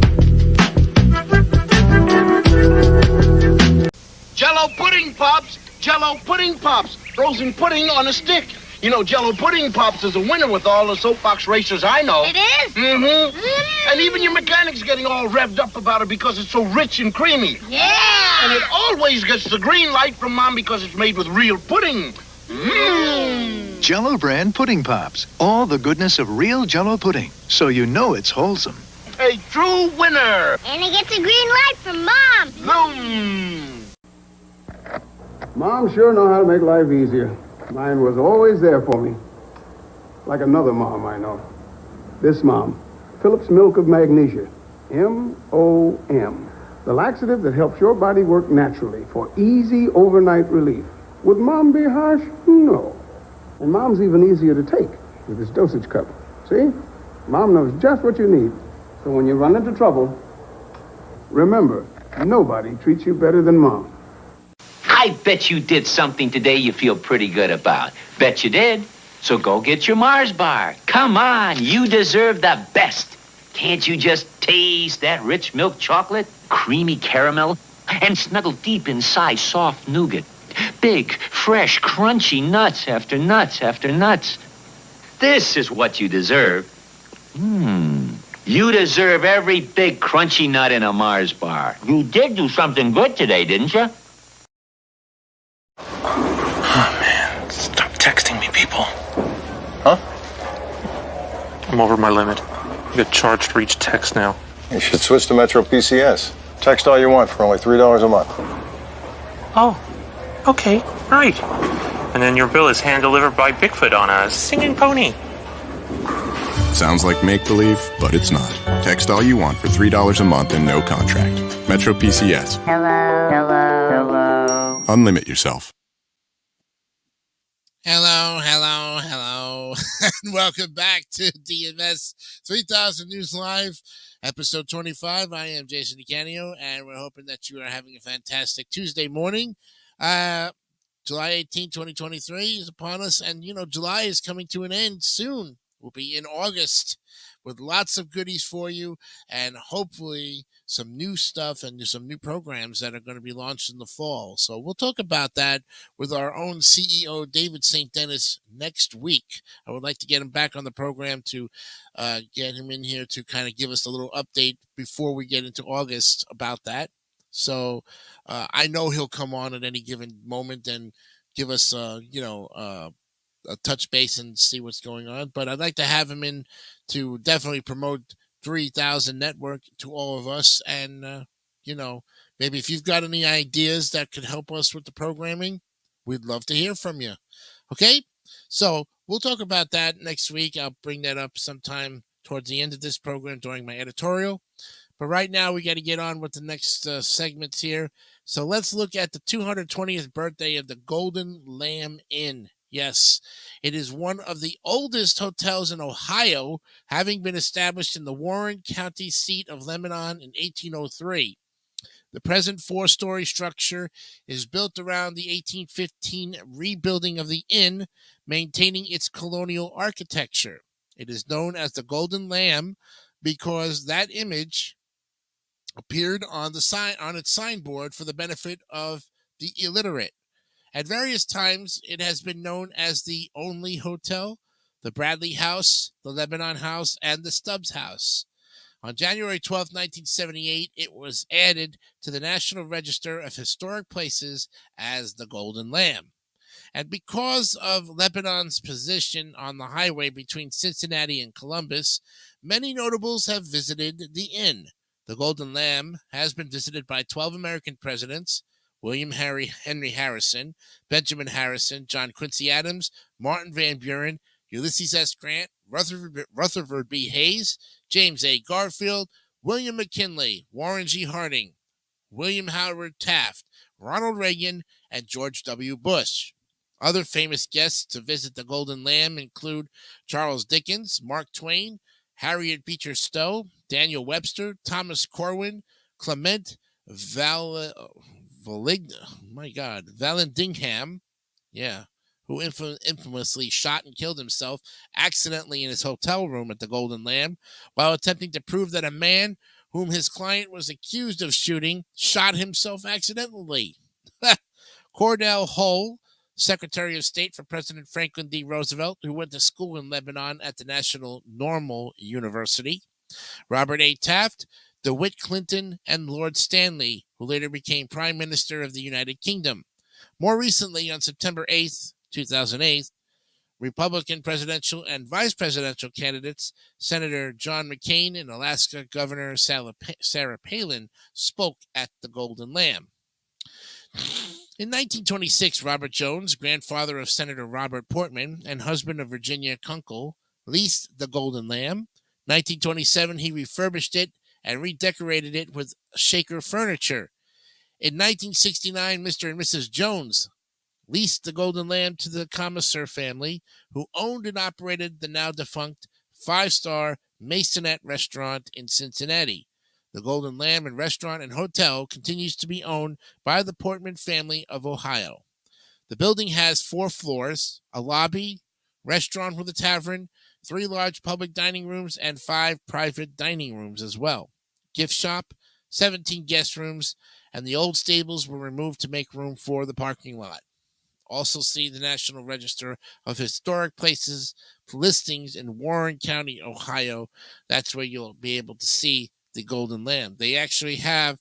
Speaker 11: Jello pudding pops! Jello pudding pops! Frozen pudding on a stick. You know, Jello pudding pops is a winner with all the soapbox racers I know.
Speaker 12: It is?
Speaker 11: Mm-hmm. And even your mechanic's getting all revved up about it because it's so rich and creamy.
Speaker 12: Yeah!
Speaker 11: And it always gets the green light from Mom because it's made with real pudding. Mmm.
Speaker 13: Jello brand pudding pops. All the goodness of real Jello pudding. So you know it's wholesome.
Speaker 11: A true winner.
Speaker 12: And it gets a green light from Mom.
Speaker 11: Mmm.
Speaker 14: Mom sure know how to make life easier. Mine was always there for me. Like another mom I know. This mom, Phillips Milk of Magnesia. M-O-M. The laxative that helps your body work naturally for easy overnight relief. Would Mom be harsh? No. And Mom's even easier to take with this dosage cup. See? Mom knows just what you need. So when you run into trouble, remember, nobody treats you better than Mom.
Speaker 15: I bet you did something today you feel pretty good about. Bet you did. So go get your Mars bar. Come on, you deserve the best. Can't you just taste that rich milk chocolate, creamy caramel, and snuggle deep inside soft nougat? Big, fresh, crunchy nuts after nuts after nuts. This is what you deserve. You deserve every big, crunchy nut in a Mars bar. You did do something good today, didn't you?
Speaker 16: Oh, man. Stop texting me, people. Huh? I'm over my limit. I get charged for each text now.
Speaker 17: You should switch to Metro PCS. Text all you want for only $3 a month.
Speaker 16: Oh, okay, right. And then your bill is hand-delivered by Bigfoot on a singing pony.
Speaker 18: Sounds like make-believe, but it's not. Text all you want for $3 a month and no contract. Metro PCS.
Speaker 6: Hello.
Speaker 18: Unlimit yourself.
Speaker 1: Hello. And welcome back to DMS 3000 News Live, episode 25. I am Jason DeCanio, and we're hoping that you are having a fantastic Tuesday morning. July 18, 2023 is upon us, and, July is coming to an end soon. We'll be in August, with lots of goodies for you, and hopefully some new stuff and some new programs that are going to be launched in the fall. So we'll talk about that with our own CEO, David St. Dennis, next week. I would like to get him back on the program to get him in here to kind of give us a little update before we get into August about that. So I know he'll come on at any given moment and give us, a touch base and see what's going on. But I'd like to have him in to definitely promote 3000 Network to all of us. And, maybe if you've got any ideas that could help us with the programming, we'd love to hear from you. Okay? So we'll talk about that next week. I'll bring that up sometime towards the end of this program during my editorial. But right now, we got to get on with the next segments here. So let's look at the 220th birthday of the Golden Lamb Inn. Yes, it is one of the oldest hotels in Ohio, having been established in the Warren County seat of Lebanon in 1803. The present four-story structure is built around the 1815 rebuilding of the inn, maintaining its colonial architecture. It is known as the Golden Lamb because that image appeared on its signboard for the benefit of the illiterate. At various times, it has been known as the Only Hotel, the Bradley House, the Lebanon House, and the Stubbs House. On January 12, 1978, it was added to the National Register of Historic Places as the Golden Lamb. And because of Lebanon's position on the highway between Cincinnati and Columbus, many notables have visited the inn. The Golden Lamb has been visited by 12 American presidents: William Henry Harrison, Benjamin Harrison, John Quincy Adams, Martin Van Buren, Ulysses S. Grant, Rutherford B. Hayes, James A. Garfield, William McKinley, Warren G. Harding, William Howard Taft, Ronald Reagan, and George W. Bush. Other famous guests to visit the Golden Lamb include Charles Dickens, Mark Twain, Harriet Beecher Stowe, Daniel Webster, Thomas Corwin, Clement Vallandigham, who infamously shot and killed himself accidentally in his hotel room at the Golden Lamb while attempting to prove that a man whom his client was accused of shooting shot himself accidentally. Cordell Hull, Secretary of State for President Franklin D. Roosevelt, who went to school in Lebanon at the National Normal University. Robert A. Taft, DeWitt Clinton, and Lord Stanley, who later became Prime Minister of the United Kingdom. More recently, on September 8th, 2008, Republican presidential and vice presidential candidates, Senator John McCain and Alaska Governor Sarah Palin, spoke at the Golden Lamb. In 1926, Robert Jones, grandfather of Senator Robert Portman and husband of Virginia Kunkel, leased the Golden Lamb. 1927, he refurbished it and redecorated it with Shaker furniture. In 1969, Mr. and Mrs. Jones leased the Golden Lamb to the Commissar family, who owned and operated the now-defunct five-star Masonette restaurant in Cincinnati. The Golden Lamb and Restaurant and Hotel continues to be owned by the Portman family of Ohio. The building has 4 floors, a lobby, restaurant with a tavern, 3 large public dining rooms, and 5 private dining rooms as well. Gift shop, 17 guest rooms, and the old stables were removed to make room for the parking lot. Also see the National Register of Historic Places listings in Warren County, Ohio. That's where you'll be able to see the Golden Lamb. They actually have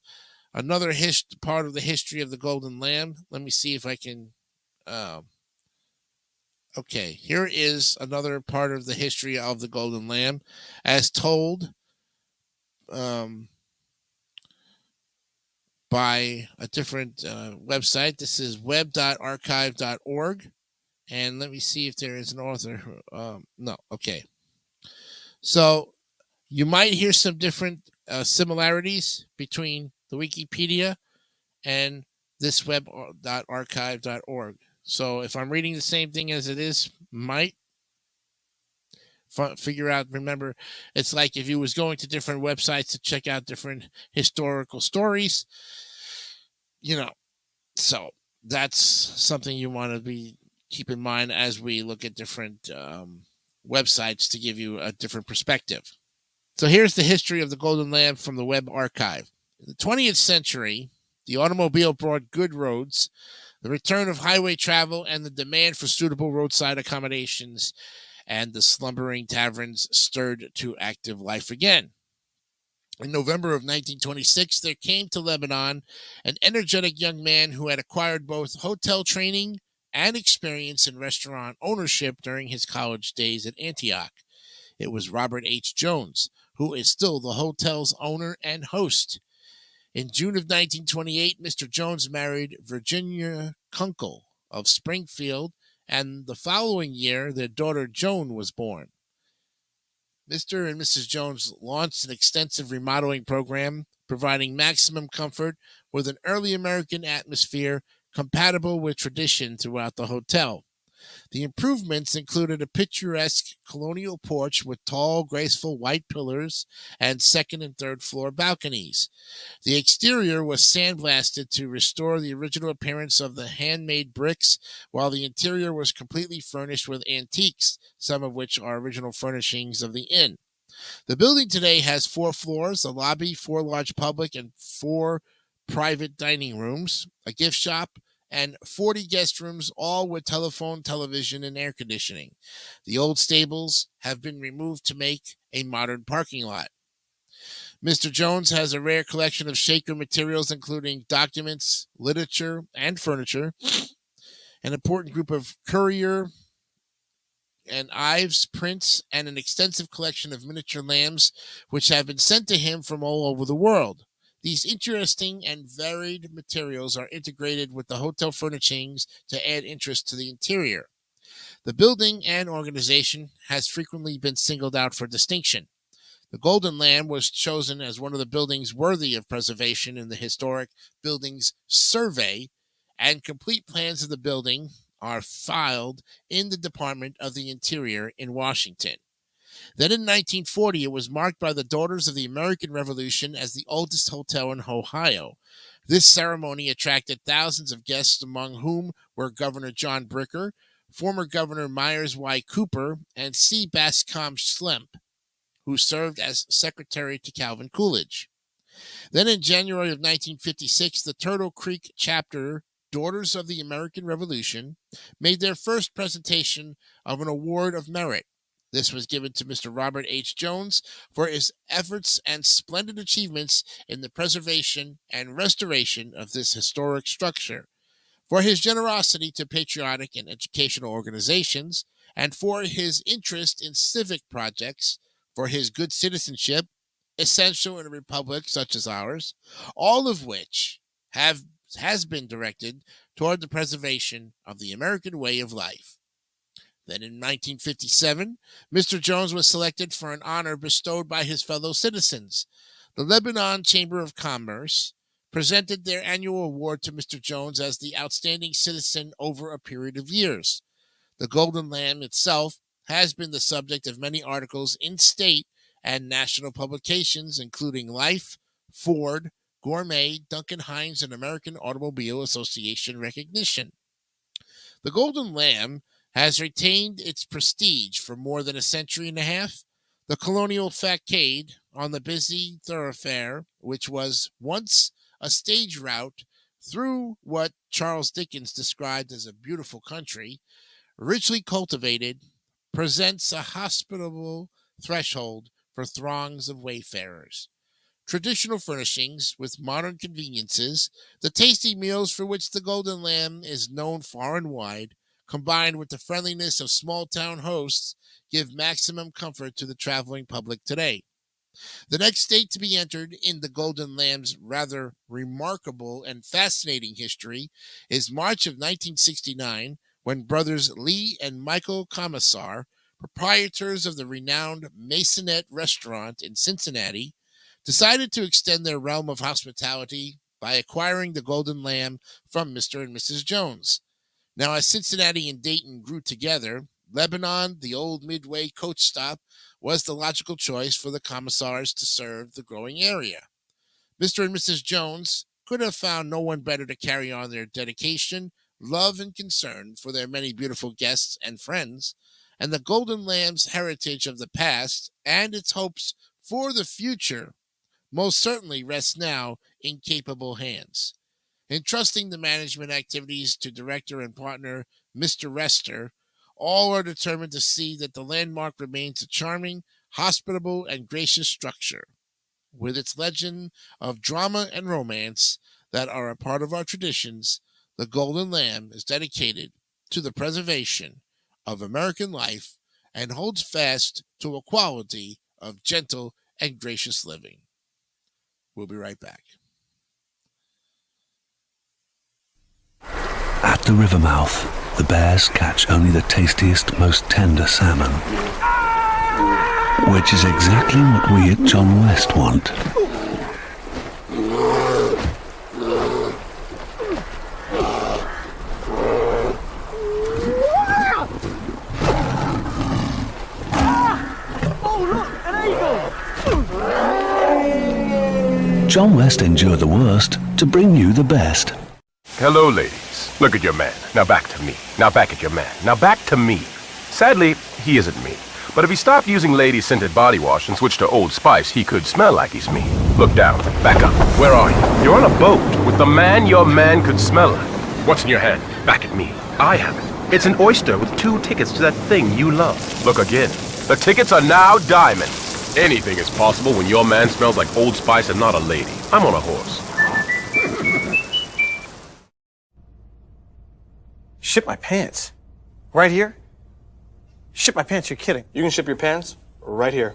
Speaker 1: another part of the history of the Golden Lamb. Let me see if I can... Okay, here is another part of the history of the Golden Lamb, as told by a different website. This is web.archive.org. And let me see if there is an author. No, okay. So you might hear some different similarities between the Wikipedia and this web.archive.org. So if I'm reading the same thing as it is, might figure out, remember, it's like if you was going to different websites to check out different historical stories, so that's something you want to keep in mind as we look at different websites to give you a different perspective. So here's the history of the Golden Lamb from the Web Archive. In the 20th century, the automobile brought good roads, the return of highway travel, and the demand for suitable roadside accommodations, and the slumbering taverns stirred to active life again. In November of 1926, there came to Lebanon an energetic young man who had acquired both hotel training and experience in restaurant ownership during his college days at Antioch. It was Robert H. Jones, who is still the hotel's owner and host. In June of 1928, Mr. Jones married Virginia Kunkel of Springfield, and the following year, their daughter Joan was born. Mr. and Mrs. Jones launched an extensive remodeling program, providing maximum comfort with an early American atmosphere compatible with tradition throughout the hotel. The improvements included a picturesque colonial porch with tall, graceful white pillars and second and third floor balconies. The exterior was sandblasted to restore the original appearance of the handmade bricks, while the interior was completely furnished with antiques, some of which are original furnishings of the inn. The building today has 4 floors, a lobby, 4 large public and 4 private dining rooms, a gift shop, and 40 guest rooms, all with telephone, television, and air conditioning. The old stables have been removed to make a modern parking lot. Mr. Jones has a rare collection of Shaker materials, including documents, literature, and furniture, an important group of Currier and Ives prints, and an extensive collection of miniature lambs, which have been sent to him from all over the world. These interesting and varied materials are integrated with the hotel furnishings to add interest to the interior. The building and organization has frequently been singled out for distinction. The Golden Lamb was chosen as one of the buildings worthy of preservation in the Historic Buildings Survey, and complete plans of the building are filed in the Department of the Interior in Washington. Then in 1940, it was marked by the Daughters of the American Revolution as the oldest hotel in Ohio. This ceremony attracted thousands of guests, among whom were Governor John Bricker, former Governor Myers Y. Cooper, and C. Bascom Schlemp, who served as secretary to Calvin Coolidge. Then in January of 1956, the Turtle Creek chapter, Daughters of the American Revolution, made their first presentation of an award of merit. This was given to Mr. Robert H. Jones for his efforts and splendid achievements in the preservation and restoration of this historic structure, for his generosity to patriotic and educational organizations, and for his interest in civic projects, for his good citizenship, essential in a republic such as ours, all of which has been directed toward the preservation of the American way of life. Then in 1957, Mr. Jones was selected for an honor bestowed by his fellow citizens. The Lebanon Chamber of Commerce presented their annual award to Mr. Jones as the outstanding citizen over a period of years. The Golden Lamb itself has been the subject of many articles in state and national publications, including Life, Ford, Gourmet, Duncan Hines, and American Automobile Association recognition. The Golden Lamb has retained its prestige for more than a century and a half. The colonial facade on the busy thoroughfare, which was once a stage route through what Charles Dickens described as a beautiful country, richly cultivated, presents a hospitable threshold for throngs of wayfarers. Traditional furnishings with modern conveniences, the tasty meals for which the Golden Lamb is known far and wide, combined with the friendliness of small-town hosts, give maximum comfort to the traveling public today. The next state to be entered in the Golden Lamb's rather remarkable and fascinating history is March of 1969, when brothers Lee and Michael Commissar, proprietors of the renowned Masonette restaurant in Cincinnati, decided to extend their realm of hospitality by acquiring the Golden Lamb from Mr. and Mrs. Jones. Now, as Cincinnati and Dayton grew together, Lebanon, the old Midway coach stop, was the logical choice for the commissars to serve the growing area. Mr. and Mrs. Jones could have found no one better to carry on their dedication, love, and concern for their many beautiful guests and friends, and the Golden Lamb's heritage of the past and its hopes for the future most certainly rests now in capable hands. Entrusting the management activities to director and partner Mr. Rester, all are determined to see that the landmark remains a charming, hospitable, and gracious structure. With its legend of drama and romance that are a part of our traditions, the Golden Lamb is dedicated to the preservation of American life and holds fast to a quality of gentle and gracious living. We'll be right back.
Speaker 19: At the river mouth, the bears catch only the tastiest, most tender salmon, which is exactly what we at John West want. John West endured the worst to bring you the best.
Speaker 20: Hello, ladies. Look at your man. Now back to me. Now back at your man. Now back to me. Sadly, he isn't me. But if he stopped using lady-scented body wash and switched to Old Spice, he could smell like he's me. Look down. Back up. Where are you? You're on a boat with the man your man could smell like. What's in your hand? Back at me. I have it. It's an oyster with 2 tickets to that thing you love. Look again. The tickets are now diamonds. Anything is possible when your man smells like Old Spice and not a lady. I'm on a horse.
Speaker 21: Ship my pants? Right here? Ship my pants, you're kidding.
Speaker 16: You can ship your pants right here.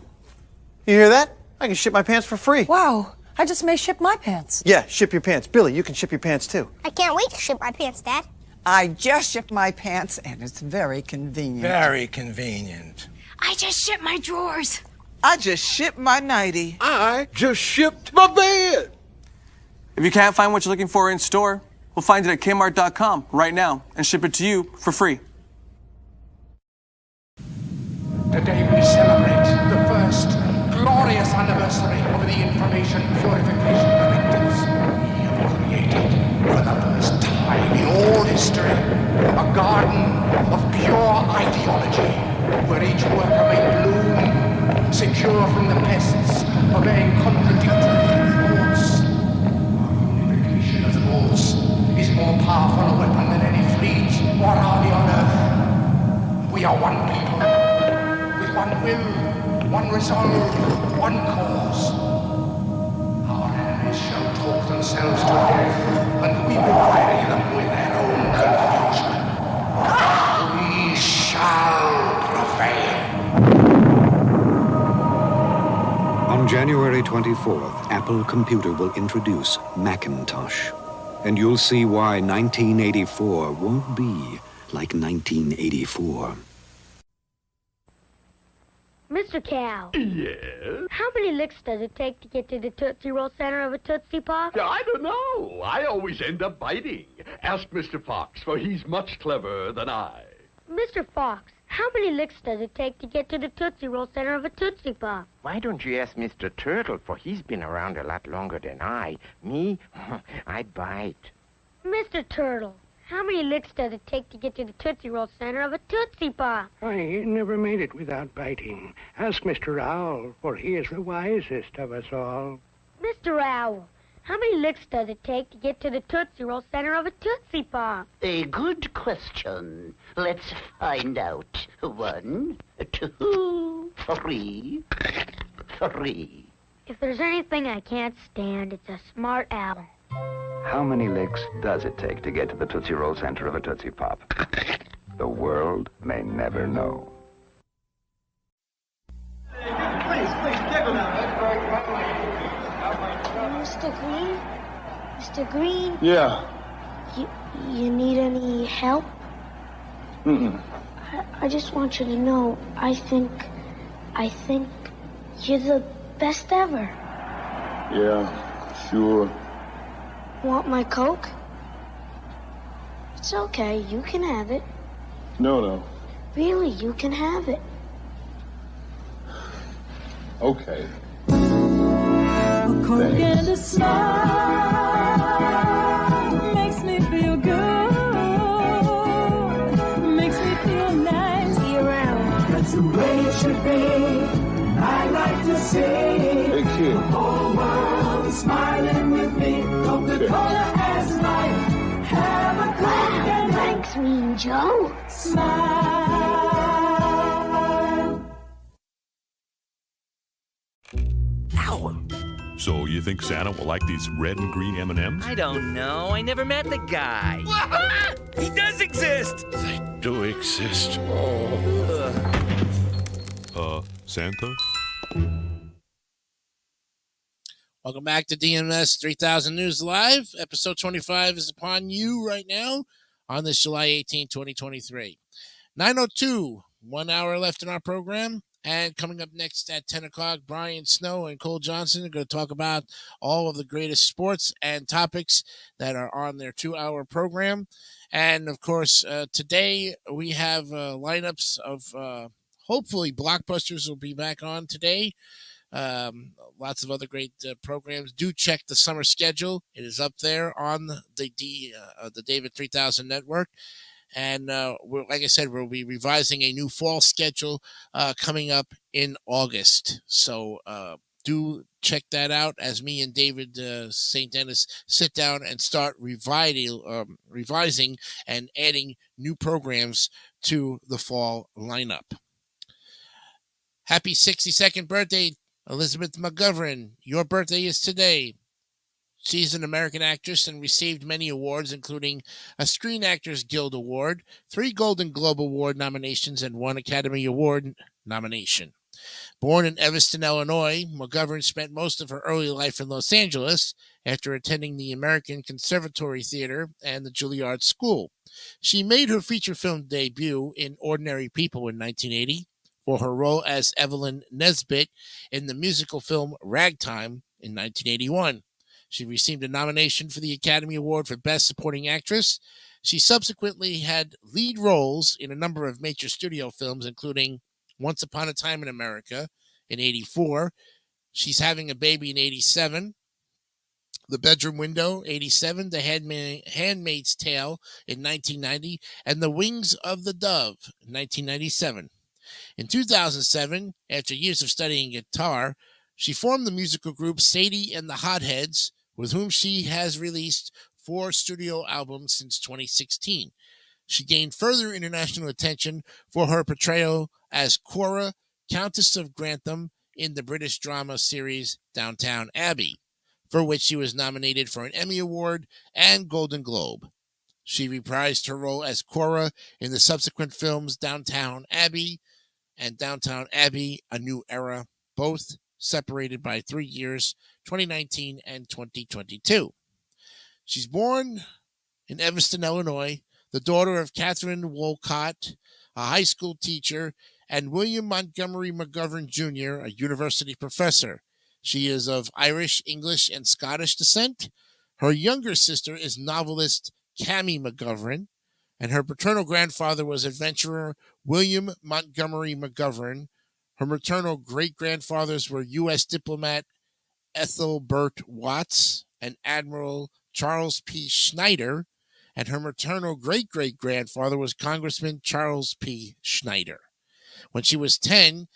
Speaker 21: You hear that? I can ship my pants for free.
Speaker 22: Wow, I just may ship my pants.
Speaker 21: Yeah, ship your pants. Billy, you can ship your pants too.
Speaker 12: I can't wait to ship my pants, Dad.
Speaker 23: I just shipped my pants, and it's very convenient.
Speaker 21: Very convenient.
Speaker 12: I just shipped my drawers.
Speaker 23: I just shipped my nightie.
Speaker 21: I just shipped my bed.
Speaker 16: If you can't find what you're looking for in store, we'll find it at Kmart.com right now and ship it to you for free.
Speaker 24: Today we celebrate the first glorious anniversary of the Information Purification Directives. We have created, for the first time in all history, a garden of pure ideology, where each worker may bloom, secure from the pests of any contradictory thoughts. Purification of thoughts is more powerful a weapon than any fleet or army on earth. We are one people, with one will, one resolve, one cause. Our enemies shall talk themselves to death, and we will bury them with their own confusion. We shall prevail.
Speaker 25: On January 24th, Apple Computer will introduce Macintosh. And you'll see why 1984 won't be like 1984.
Speaker 12: Mr. Cow.
Speaker 26: Yes?
Speaker 12: How many licks does it take to get to the Tootsie Roll center of a Tootsie Pop?
Speaker 26: I don't know. I always end up biting. Ask Mr. Fox, for he's much cleverer than I.
Speaker 12: Mr. Fox, how many licks does it take to get to the Tootsie Roll center of a Tootsie Pop?
Speaker 27: Why don't you ask Mr. Turtle, for he's been around a lot longer than I. Me, I bite.
Speaker 12: Mr. Turtle, how many licks does it take to get to the Tootsie Roll center of a Tootsie Pop?
Speaker 28: I never made it without biting. Ask Mr. Owl, for he is the wisest of us all.
Speaker 12: Mr. Owl, how many licks does it take to get to the Tootsie Roll center of a Tootsie Pop?
Speaker 29: A good question. Let's find out. 1, 2, 3.
Speaker 12: If there's anything I can't stand, it's a smart owl.
Speaker 30: How many licks does it take to get to the Tootsie Roll center of a Tootsie Pop? The world may never know.
Speaker 12: Mr. Green? Mr. Green?
Speaker 30: Yeah.
Speaker 12: You need any help?
Speaker 30: Mm-mm.
Speaker 12: I just want you to know, I think you're the best ever.
Speaker 30: Yeah, sure.
Speaker 12: Want my Coke? It's okay, you can have it.
Speaker 30: No.
Speaker 12: Really, you can have it.
Speaker 30: Okay.
Speaker 31: A Coke and a smile makes me feel good. Makes me feel nice.
Speaker 12: Be around.
Speaker 31: That's the way it should be. I like to say
Speaker 12: Catherine Jones.
Speaker 2: So you think Santa will like these red and green M&Ms?
Speaker 3: I don't know. I never met the guy. He does exist!
Speaker 2: They do exist. Santa?
Speaker 1: Welcome back to DMS 3000 News Live. Episode 25 is upon you right now on this July 18, 2023. 9:02, 1 hour left in our program. And coming up next at 10 o'clock, Brian Snow and Cole Johnson are going to talk about all of the greatest sports and topics that are on their 2-hour program. And, of course, today we have lineups of hopefully Blockbusters will be back on today. Lots of other great programs. Do check the summer schedule. It is up there on the David 3000 network. And like I said, we'll be revising a new fall schedule coming up in August. So do check that out as me and David St. Dennis sit down and start revising and adding new programs to the fall lineup. Happy 62nd birthday, Elizabeth McGovern. Your birthday is today. She's an American actress and received many awards, including a Screen Actors Guild Award, 3 Golden Globe Award nominations, and 1 Academy Award nomination. Born in Evanston, Illinois, McGovern spent most of her early life in Los Angeles after attending the American Conservatory Theater and the Juilliard School. She made her feature film debut in Ordinary People in 1980 for her role as Evelyn Nesbit in the musical film Ragtime in 1981. She received a nomination for the Academy Award for Best Supporting Actress. She subsequently had lead roles in a number of major studio films, including Once Upon a Time in America in 84, She's Having a Baby in 87, The Bedroom Window, 87, The Handmaid's Tale in 1990, and The Wings of the Dove in 1997. In 2007, after years of studying guitar, she formed the musical group Sadie and the Hotheads, with whom she has released 4 studio albums since 2016. She gained further international attention for her portrayal as Cora, Countess of Grantham, in the British drama series Downton Abbey, for which she was nominated for an Emmy Award and Golden Globe. She reprised her role as Cora in the subsequent films Downton Abbey and Downton Abbey: A New Era, both separated by 3 years, 2019 and 2022. She's born in Evanston, Illinois, the daughter of Catherine Wolcott, a high school teacher, and William Montgomery McGovern Jr., a university professor. She is of Irish, English, and Scottish descent. Her younger sister is novelist Cammie McGovern, and her paternal grandfather was adventurer William Montgomery McGovern. Her maternal great-grandfathers were U.S. diplomat Ethelbert Watts and Admiral Charles P. Schneider, and her maternal great-great-grandfather was Congressman Charles P. Schneider. When she was 10,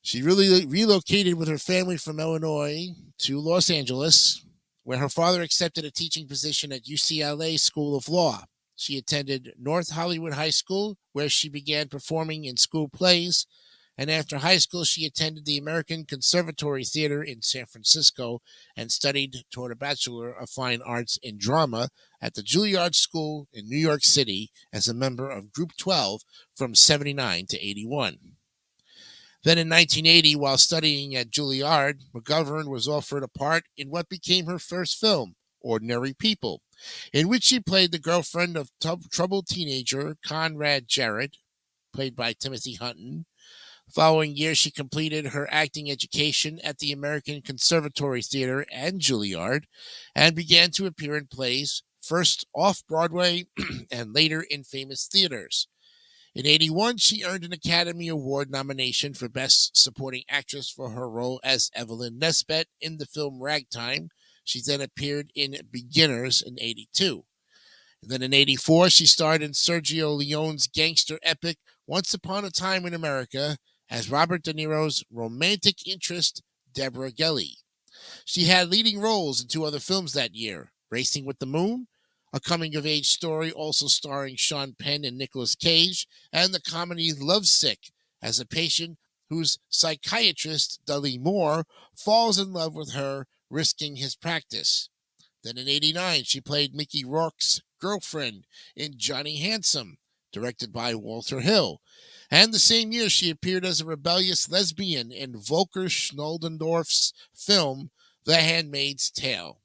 Speaker 1: she really relocated with her family from Illinois to Los Angeles, where her father accepted a teaching position at UCLA School of Law. She attended North Hollywood High School, where she began performing in school plays, and after high school, she attended the American Conservatory Theater in San Francisco and studied toward a Bachelor of Fine Arts in Drama at the Juilliard School in New York City as a member of Group 12 from 79 to 81. Then in 1980, while studying at Juilliard, McGovern was offered a part in what became her first film, Ordinary People, in which she played the girlfriend of troubled teenager Conrad Jarrett, played by Timothy Hutton. The following year, she completed her acting education at the American Conservatory Theater and Juilliard and began to appear in plays, first off-Broadway and later in famous theaters. In 81, she earned an Academy Award nomination for Best Supporting Actress for her role as Evelyn Nesbit in the film Ragtime. She then appeared in Beginners in 82. And then in 84, she starred in Sergio Leone's gangster epic Once Upon a Time in America as Robert De Niro's romantic interest, Deborah Gelly. She had leading roles in 2 other films that year, Racing with the Moon, a coming-of-age story also starring Sean Penn and Nicolas Cage, and the comedy Lovesick, as a patient whose psychiatrist, Dudley Moore, falls in love with her, risking his practice. Then in '89, she played Mickey Rourke's girlfriend in Johnny Handsome, directed by Walter Hill. And the same year, she appeared as a rebellious lesbian in Volker Schnoldendorf's film The Handmaid's Tale.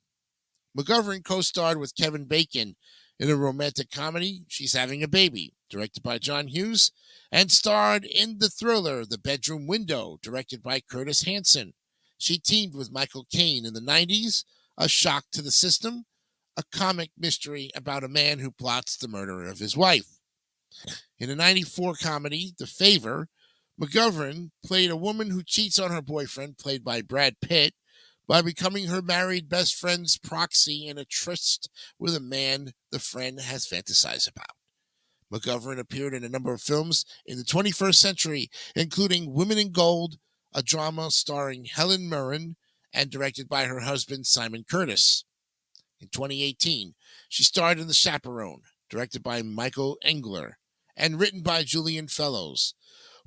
Speaker 1: McGovern co-starred with Kevin Bacon in a romantic comedy, She's Having a Baby, directed by John Hughes, and starred in the thriller The Bedroom Window, directed by Curtis Hanson. She teamed with Michael Caine in the 90s, A Shock to the System, a comic mystery about a man who plots the murder of his wife. In a 94 comedy, The Favor, McGovern played a woman who cheats on her boyfriend, played by Brad Pitt, by becoming her married best friend's proxy in a tryst with a man the friend has fantasized about. McGovern appeared in a number of films in the 21st century, including Women in Gold, a drama starring Helen Mirren and directed by her husband Simon Curtis. In 2018, she starred in The Chaperone, directed by Michael Engler and written by Julian Fellows,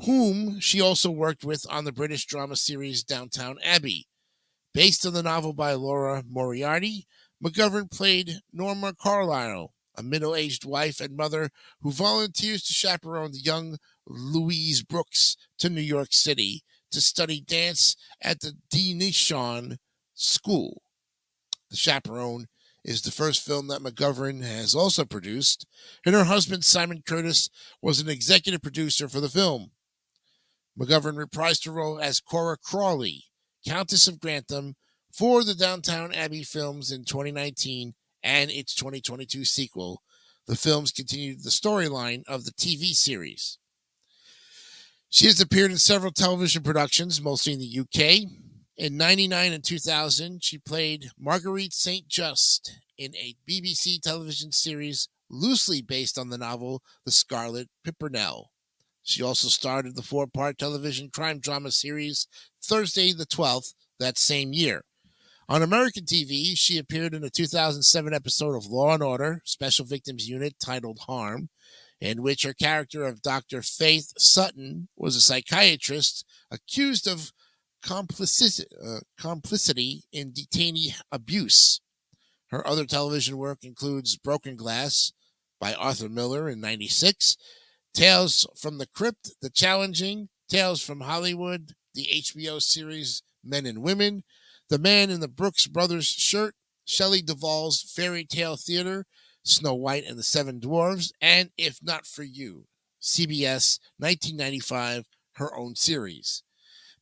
Speaker 1: whom she also worked with on the British drama series Downton Abbey. Based on the novel by Laura Moriarty, McGovern played Norma Carlyle, a middle-aged wife and mother who volunteers to chaperone the young Louise Brooks to New York City to study dance at the Dionysian School. The Chaperone is the first film that McGovern has also produced, and her husband Simon Curtis was an executive producer for the film. McGovern reprised her role as Cora Crawley, Countess of Grantham, for the Downton Abbey films in 2019 and its 2022 sequel. The films continued the storyline of the TV series. She has appeared in several television productions, mostly in the UK. In 1999 and 2000, she played Marguerite St. Just in a BBC television series loosely based on the novel The Scarlet Pimpernel. She also starred in the 4-part television crime drama series Thursday the 12th that same year. On American TV, she appeared in a 2007 episode of Law & Order Special Victims Unit titled Harm, in which her character of Dr. Faith Sutton was a psychiatrist accused of complicity in detainee abuse. Her other television work includes Broken Glass by Arthur Miller in '96, Tales from the Crypt, The Challenging, Tales from Hollywood, the HBO series Men and Women, The Man in the Brooks Brothers Shirt, Shelley Duvall's Fairy Tale Theater, Snow White and the Seven Dwarfs, and If Not For You, CBS 1995, her own series.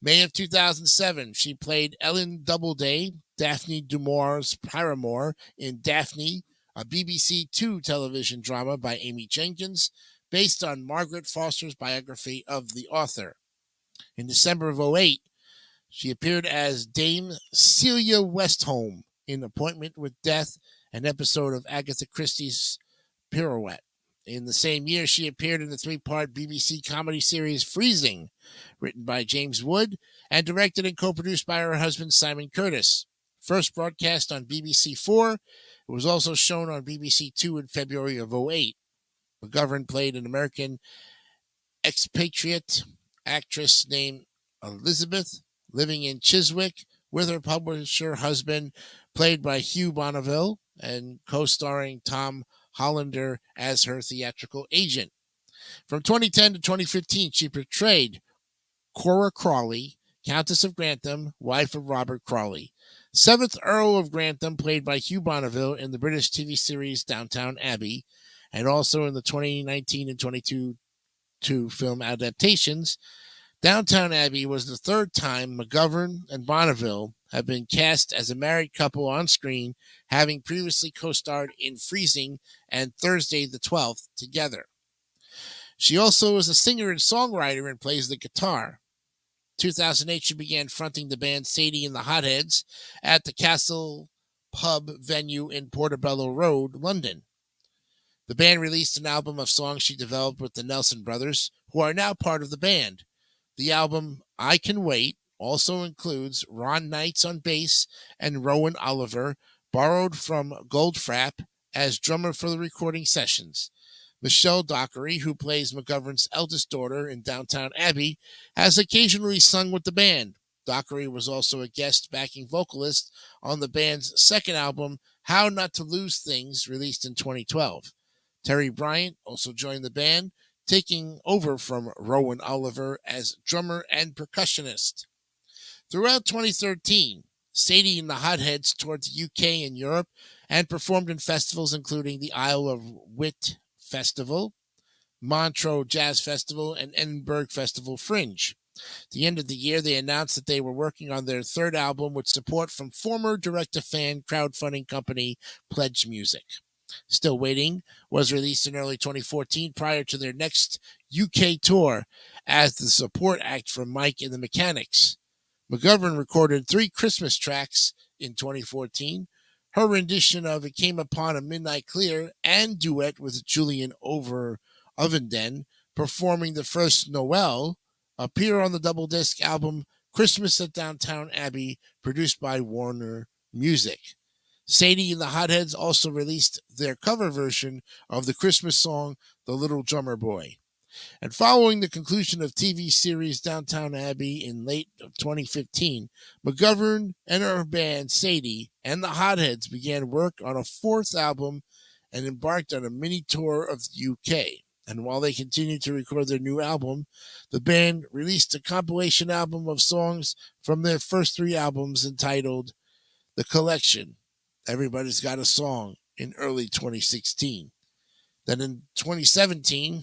Speaker 1: May of 2007, she played Ellen Doubleday, Daphne du Maurier's paramour, in Daphne, a BBC Two television drama by Amy Jenkins, based on Margaret Foster's biography of the author. In December of 2008, she appeared as Dame Celia Westholme in Appointment with Death, an episode of Agatha Christie's Pirouette. In the same year, she appeared in the 3-part BBC comedy series Freezing, written by James Wood and directed and co-produced by her husband Simon Curtis. First broadcast on BBC 4, it was also shown on BBC 2 in February of 2008. McGovern played an American expatriate actress named Elizabeth, living in Chiswick with her publisher husband, played by Hugh Bonneville, and co-starring Tom Hollander as her theatrical agent. From 2010 to 2015, she portrayed Cora Crawley, Countess of Grantham, wife of Robert Crawley. 7th Earl of Grantham, played by Hugh Bonneville in the British TV series Downton Abbey, and also in the 2019 and 2022 film adaptations. Downton Abbey was the 3rd time McGovern and Bonneville have been cast as a married couple on screen, having previously co-starred in Freezing and Thursday the 12th together. She also is a singer and songwriter and plays the guitar. 2008, she began fronting the band Sadie and the Hotheads at the Castle Pub venue in Portobello Road, London. The band released an album of songs she developed with the Nelson Brothers, who are now part of the band. The album, I Can Wait, also includes Ron Knights on bass and Rowan Oliver, borrowed from Goldfrapp as drummer for the recording sessions. Michelle Dockery, who plays McGovern's eldest daughter in Downtown Abbey, has occasionally sung with the band. Dockery was also a guest backing vocalist on the band's second album, How Not to Lose Things, released in 2012. Terry Bryant also joined the band, taking over from Rowan Oliver as drummer and percussionist. Throughout 2013, Sadie and the Hotheads toured the UK and Europe and performed in festivals including the Isle of Wight Festival, Montreux Jazz Festival, and Edinburgh Festival Fringe. At the end of the year, they announced that they were working on their third album with support from former direct-to-fan crowdfunding company Pledge Music. Still Waiting was released in early 2014 prior to their next UK tour as the support act for Mike and the Mechanics. McGovern recorded 3 Christmas tracks in 2014. Her rendition of It Came Upon a Midnight Clear and duet with Julian Over Ovenden performing the first Noel appear on the double disc album Christmas at Downtown Abbey, produced by Warner Music. Sadie and the Hotheads also released their cover version of the Christmas song The Little Drummer Boy. And following the conclusion of TV series Downtown Abbey in late 2015, McGovern and her band Sadie and the Hotheads began work on a 4th album and embarked on a mini tour of the UK. And while they continued to record their new album, the band released a compilation album of songs from their first 3 albums entitled The Collection, Everybody's Got a Song, in early 2016. Then in 2017,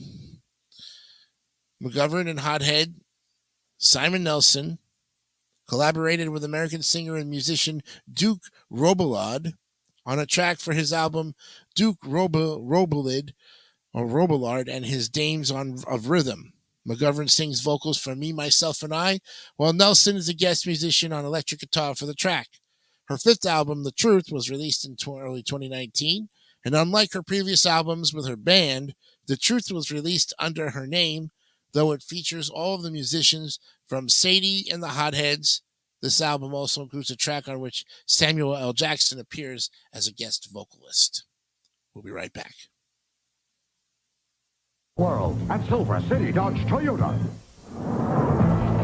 Speaker 1: McGovern and Hothead Simon Nelson collaborated with American singer and musician Duke Robillard on a track for his album Duke Robillard and His Dames of Rhythm. McGovern sings vocals for Me, Myself, and I, while Nelson is a guest musician on electric guitar for the track. Her 5th album, The Truth, was released in early 2019, and unlike her previous albums with her band, The Truth was released under her name, though it features all of the musicians from Sadie and the Hotheads. This album also includes a track on which Samuel L. Jackson appears as a guest vocalist. We'll be right back.
Speaker 26: World at Silver City Dodge Toyota.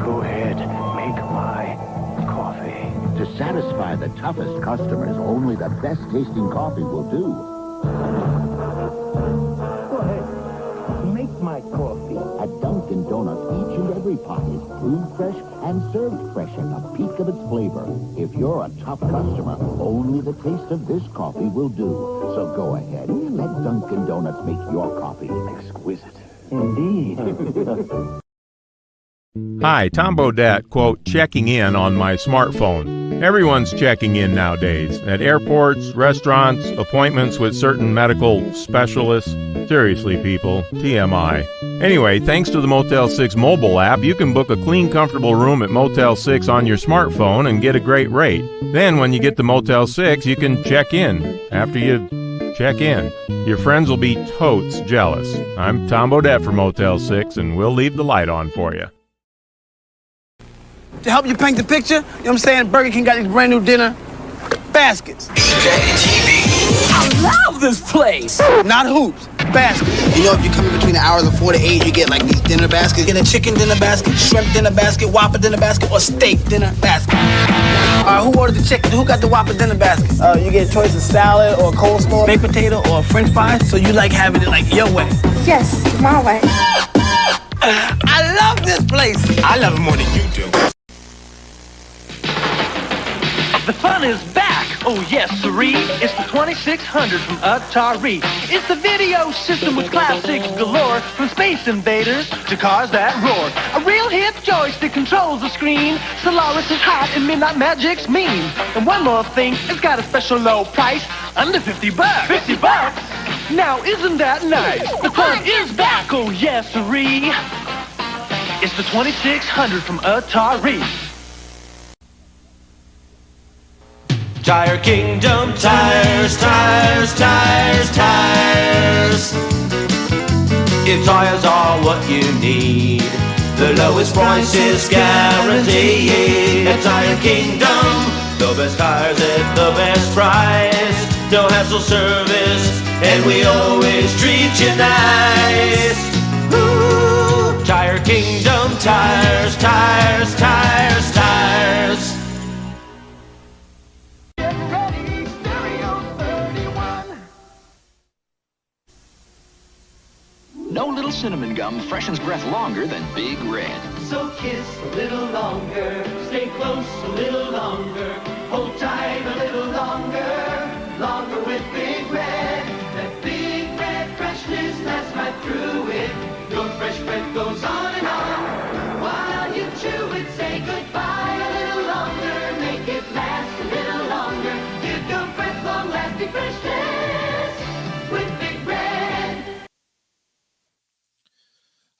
Speaker 30: Go ahead, make my coffee. To satisfy the toughest customers, only the best tasting coffee will do.
Speaker 31: Go ahead, make my coffee.
Speaker 30: At Dunkin' Donuts, each and every pot is brewed fresh and served fresh at the peak of its flavor. If you're a tough customer, only the taste of this coffee will do. So go ahead, let Dunkin' Donuts make your coffee exquisite.
Speaker 31: Indeed.
Speaker 4: Hi, Tom Bodette, quote, checking in on my smartphone. Everyone's checking in nowadays, at airports, restaurants, appointments with certain medical specialists. Seriously, people, TMI. Anyway, thanks to the Motel 6 mobile app, you can book a clean, comfortable room at Motel 6 on your smartphone and get a great rate. Then when you get to Motel 6, you can check in. After you check in, your friends will be totes jealous. I'm Tom Bodette for Motel 6, and we'll leave the light on for you.
Speaker 21: To help you paint the picture, you know what I'm saying? Burger King got these brand new dinner baskets.
Speaker 31: I love this place.
Speaker 21: Not hoops, baskets. You know, if you come in between the hours of 4 to 8, you get like these dinner baskets. Get a chicken dinner basket, shrimp dinner basket, Whopper dinner basket, or steak dinner basket. Who ordered the chicken? Who got the Whopper dinner basket? You get a choice of salad or coleslaw, baked potato or French fries. So you like having it like your way.
Speaker 12: Yes, my way.
Speaker 21: I love this place. I love it more than you do.
Speaker 3: The fun is back. Oh, yes, siree. It's the 2600 from Atari. It's the video system with classics galore, from Space Invaders to cars that roar. A real hip joystick controls the screen. Solaris is hot and Midnight Magic's mean. And one more thing, it's got a special low price, under $50. $50? Now, isn't that nice? The fun is back. Oh, yes, siree. It's the 2600 from Atari.
Speaker 5: Tire Kingdom, tires, tires, tires, tires. If tires are what you need, the lowest price is guaranteed. At Tire Kingdom, the best tires at the best price. no hassle service, and we always treat you nice. Ooh, Tire Kingdom tires, tires, tires, tires.
Speaker 6: No little cinnamon gum freshens breath longer than Big Red.
Speaker 5: So kiss a little longer, stay close a little longer, hold tight a little longer, longer with Big Red. That Big Red freshness lasts right through it. Your fresh breath goes on and on. While you chew it, say goodbye a little longer, make it last a little longer. Give your breath long-lasting freshness with Big Red.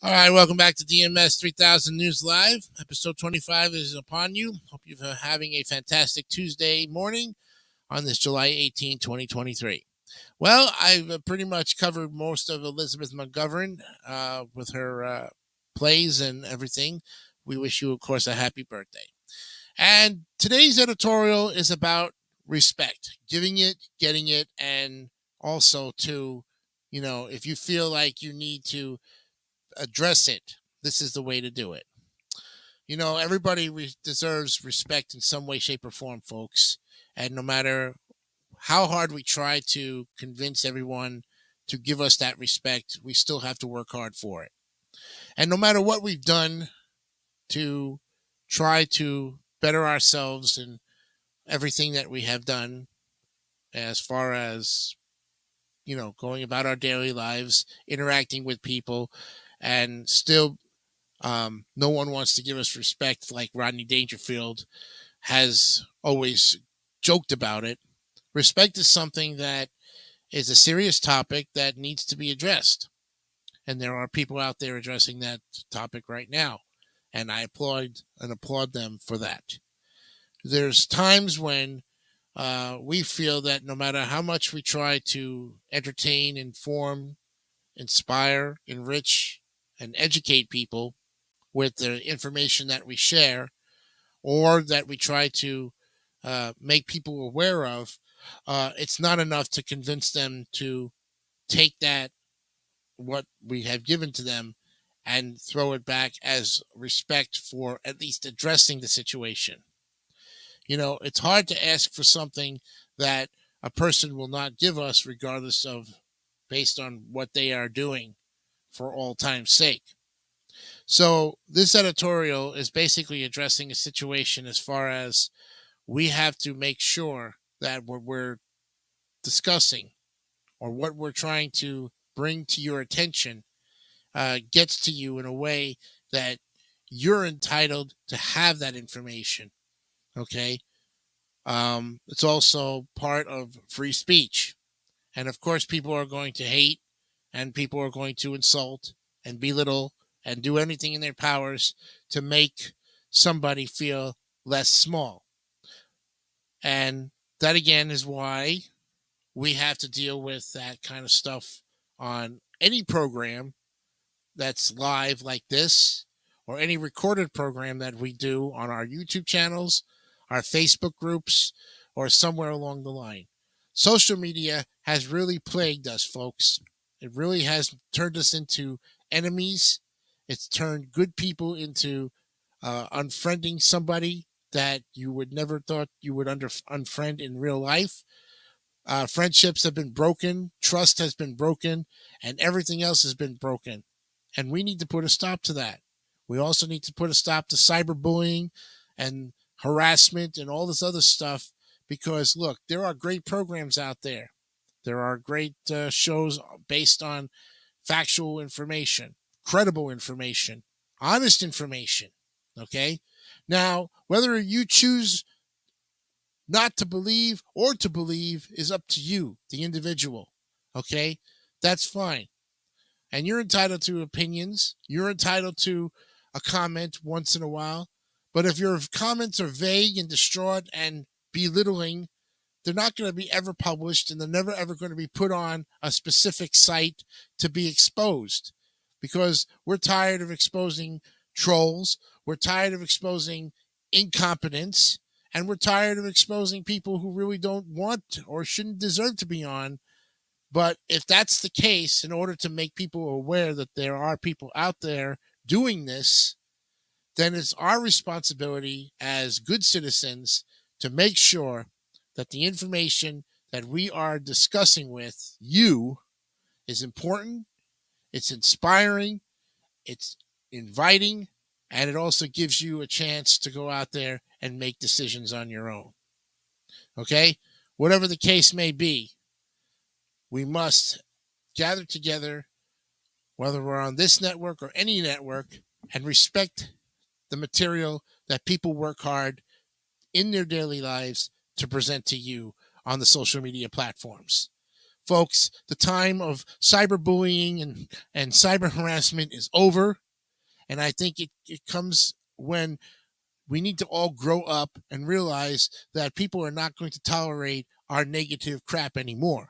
Speaker 1: All right, welcome back to DMS 3000 News Live. Episode 25 is upon you. Hope you're having a fantastic Tuesday morning on this July 18, 2023. Well, I've pretty much covered most of Elizabeth McGovern with her plays and everything. We wish you, of course, a happy birthday. And today's editorial is about respect, giving it, getting it, and also to, you know, if you feel like you need to address it, this is the way to do it. You know, everybody deserves respect in some way, shape, or form, folks. And no matter how hard we try to convince everyone to give us that respect, we still have to work hard for it. And no matter what we've done to try to better ourselves in everything that we have done, as far as, you know, going about our daily lives, interacting with people, and still no one wants to give us respect, like Rodney Dangerfield has always joked about it. Respect is something that is a serious topic that needs to be addressed. And there are people out there addressing that topic right now. And I applaud them for that. There's times when we feel that no matter how much we try to entertain, inform, inspire, enrich, and educate people with the information that we share, or that we try to make people aware of, it's not enough to convince them to take that, what we have given to them, and throw it back as respect for at least addressing the situation. You know, it's hard to ask for something that a person will not give us, regardless of, based on what they are doing, for all time's sake. So this editorial is basically addressing a situation as far as we have to make sure that what we're discussing or what we're trying to bring to your attention gets to you in a way that you're entitled to have that information. Okay. It's also part of free speech. And of course, people are going to hate, and people are going to insult and belittle and do anything in their powers to make somebody feel less small. And that, again, is why we have to deal with that kind of stuff on any program that's live like this, or any recorded program that we do on our YouTube channels, our Facebook groups, or somewhere along the line. Social media has really plagued us, folks. It really has turned us into enemies. It's turned good people into unfriending somebody that you would never thought you would unfriend in real life. Friendships have been broken, trust has been broken, and everything else has been broken. And we need to put a stop to that. We also need to put a stop to cyberbullying and harassment and all this other stuff, because, look, there are great programs out there. There are great shows based on factual information, credible information, honest information. Okay? Now, whether you choose not to believe or to believe is up to you, the individual. Okay? That's fine. And you're entitled to opinions. You're entitled to a comment once in a while. But if your comments are vague and distraught and belittling, they're not going to be ever published, and they're never ever going to be put on a specific site to be exposed, because we're tired of exposing trolls. We're tired of exposing incompetence, And we're tired of exposing people who really don't want or shouldn't deserve to be on. But if that's the case, in order to make people aware that there are people out there doing this, then it's our responsibility as good citizens to make sure that the information that we are discussing with you is important, it's inspiring, it's inviting, and it also gives you a chance to go out there and make decisions on your own. Okay? Whatever the case may be, we must gather together, whether we're on this network or any network, and respect the material that people work hard in their daily lives to present to you on the social media platforms. Folks, the time of cyberbullying and cyber harassment is over. And I think it comes when we need to all grow up and realize that people are not going to tolerate our negative crap anymore.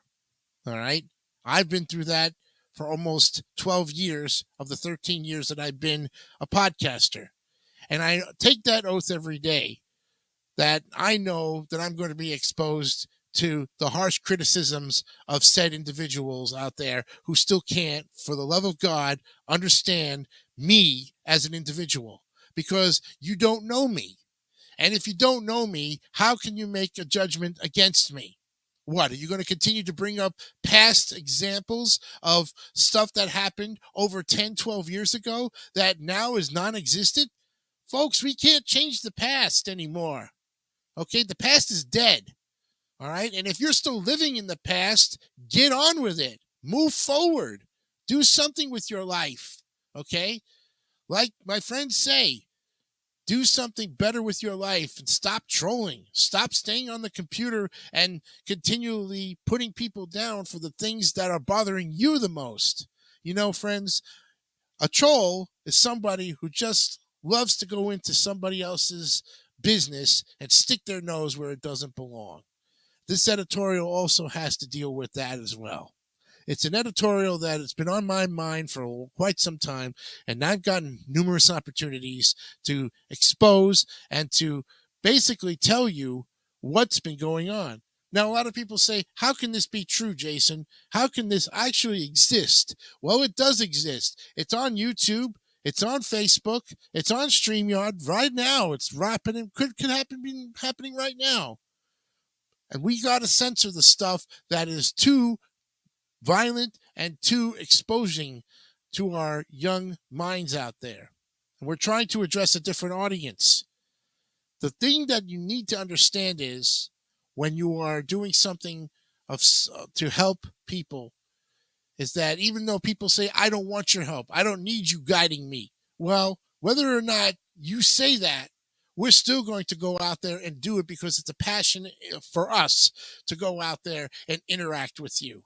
Speaker 1: All right? I've been through that for almost 12 years of the 13 years that I've been a podcaster. And I take that oath every day that I know that I'm going to be exposed to the harsh criticisms of said individuals out there who still can't, for the love of God, understand me as an individual, because you don't know me. And if you don't know me, how can you make a judgment against me? What, are you going to continue to bring up past examples of stuff that happened over 10, 12 years ago that now is non-existent? Folks, we can't change the past anymore. Okay, the past is dead. All right, and if you're still living in the past, get on with it. Move forward. Do something with your life. Okay, like my friends say, do something better with your life and stop trolling. Stop staying on the computer and continually putting people down for the things that are bothering you the most. You know, friends, a troll is somebody who just loves to go into somebody else's business and stick their nose where it doesn't belong. This editorial also has to deal with that as well. It's an editorial that has been on my mind for quite some time, and I've gotten numerous opportunities to expose and to basically tell you what's been going on. Now, a lot of people say, how can this be true, Jason? How can this actually exist? Well, it does exist. It's on YouTube. It's on Facebook. It's on StreamYard right now. It's happening. Could happen happening right now. And we got to censor the stuff that is too violent and too exposing to our young minds out there. And we're trying to address a different audience. The thing that you need to understand is when you are doing something to help people, is that even though people say, I don't want your help, I don't need you guiding me. Well, whether or not you say that, we're still going to go out there and do it because it's a passion for us to go out there and interact with you.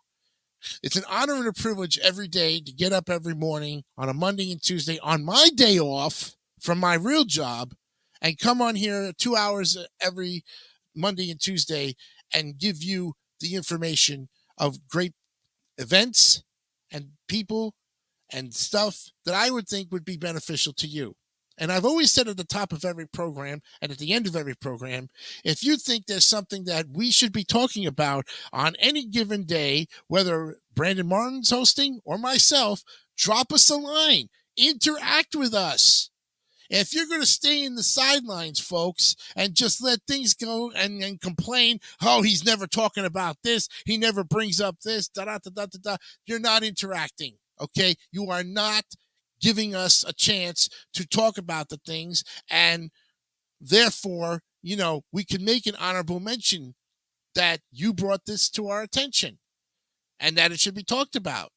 Speaker 1: It's an honor and a privilege every day to get up every morning on a Monday and Tuesday on my day off from my real job and come on here 2 hours every Monday and Tuesday and give you the information of great events and people and stuff that I would think would be beneficial to you. And I've always said at the top of every program and at the end of every program, if you think there's something that we should be talking about on any given day, whether Brandon Martin's hosting or myself, drop us a line. Interact with us. If you're going to stay in the sidelines, folks, and just let things go and complain, oh, he's never talking about this, he never brings up this, you're not interacting, okay? You are not giving us a chance to talk about the things, and therefore, you know, we can make an honorable mention that you brought this to our attention and that it should be talked about.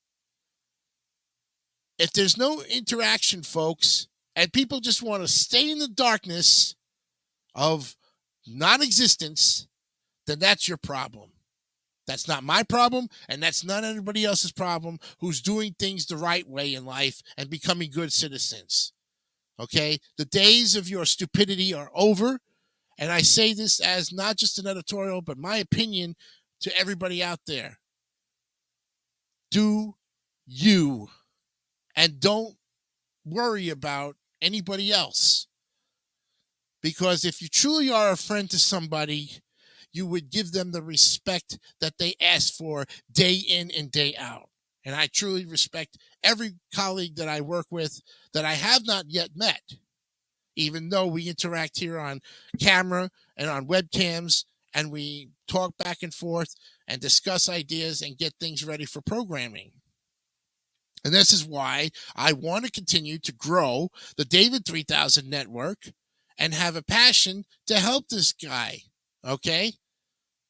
Speaker 1: If there's no interaction, folks, and people just want to stay in the darkness of non-existence, then that's your problem. That's not my problem, and that's not anybody else's problem who's doing things the right way in life and becoming good citizens. Okay? The days of your stupidity are over, and I say this as not just an editorial, but my opinion to everybody out there. Do you, and don't worry about anybody else, Because if you truly are a friend to somebody, you would give them the respect that they ask for day in and day out. And I truly respect every colleague that I work with that I have not yet met, even though we interact here on camera and on webcams, and we talk back and forth and discuss ideas and get things ready for programming. And this is why I want to continue to grow the David 3000 network and have a passion to help this guy, okay?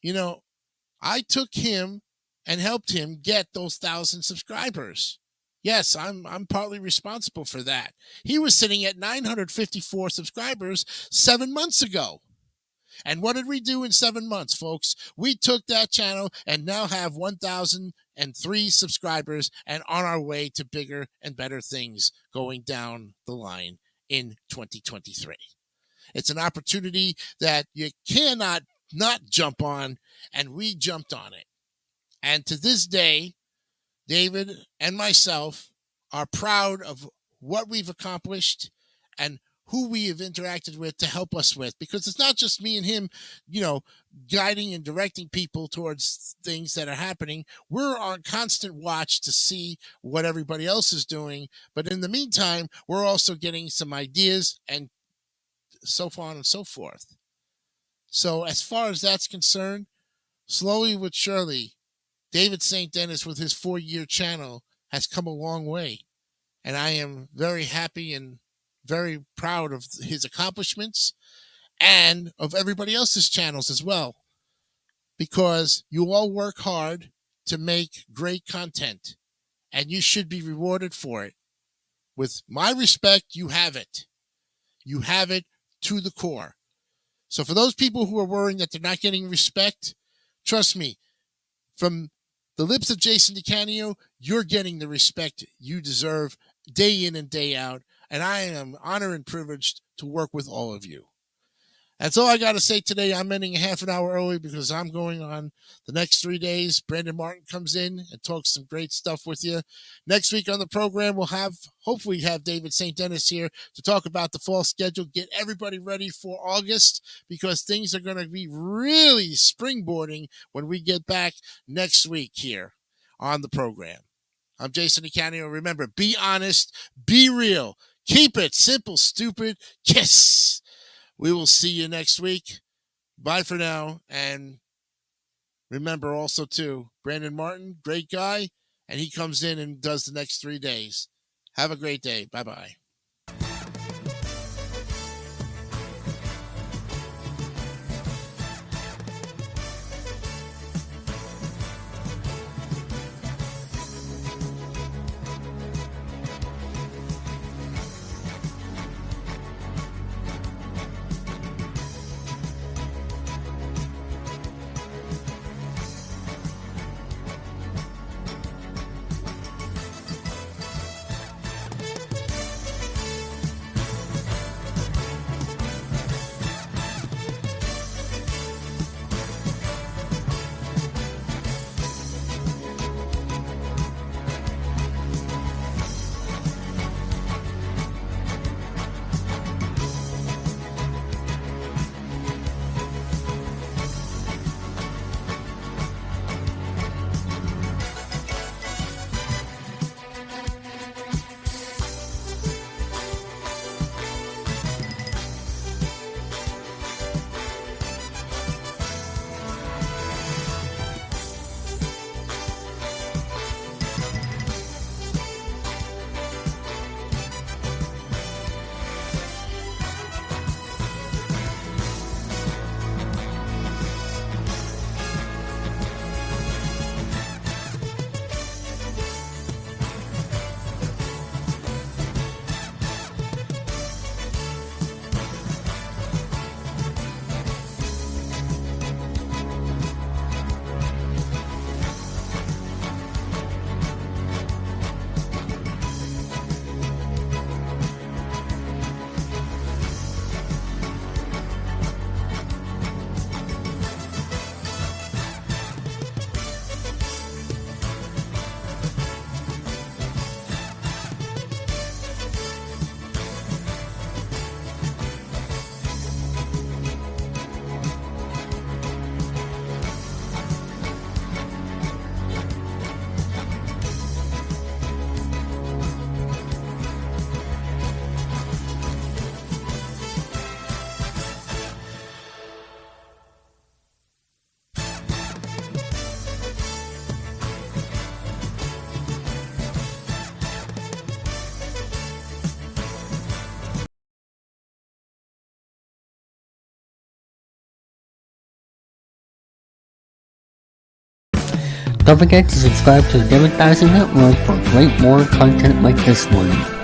Speaker 1: You know, I took him and helped him get those 1,000 subscribers. Yes, I'm partly responsible for that. He was sitting at 954 subscribers 7 months ago. And what did we do in 7 months, folks? We took that channel and now have 1,003 subscribers and on our way to bigger and better things going down the line in 2023. It's an opportunity that you cannot not jump on, and we jumped on it. And to this day, David and myself are proud of what we've accomplished and who we have interacted with to help us with, because it's not just me and him, you know, guiding and directing people towards things that are happening. We're on constant watch to see what everybody else is doing. But in the meantime, we're also getting some ideas and so on and so forth. So as far as that's concerned, slowly but surely, David St. Dennis with his 4-year channel has come a long way. And I am very happy and very proud of his accomplishments and of everybody else's channels as well, because you all work hard to make great content and you should be rewarded for it. With my respect, you have it. You have it to the core. So for those people who are worrying that they're not getting respect, trust me, from the lips of Jason DeCanio, you're getting the respect you deserve day in and day out. And I am honored and privileged to work with all of you. That's all I got to say today. I'm ending a half an hour early because I'm going on the next 3 days. Brandon Martin comes in and talks some great stuff with you. Next week on the program, we'll hopefully have David St. Dennis here to talk about the fall schedule, get everybody ready for August, because things are going to be really springboarding when we get back next week here on the program. I'm Jason DeCanio. Remember, be honest, be real, keep it simple, stupid, kiss. We will see you next week. Bye for now. And remember also, too, Brandon Martin, great guy, and he comes in and does the next 3 days. Have a great day. Bye-bye.
Speaker 7: Don't forget to subscribe to the David Dyson Network for great more content like this one.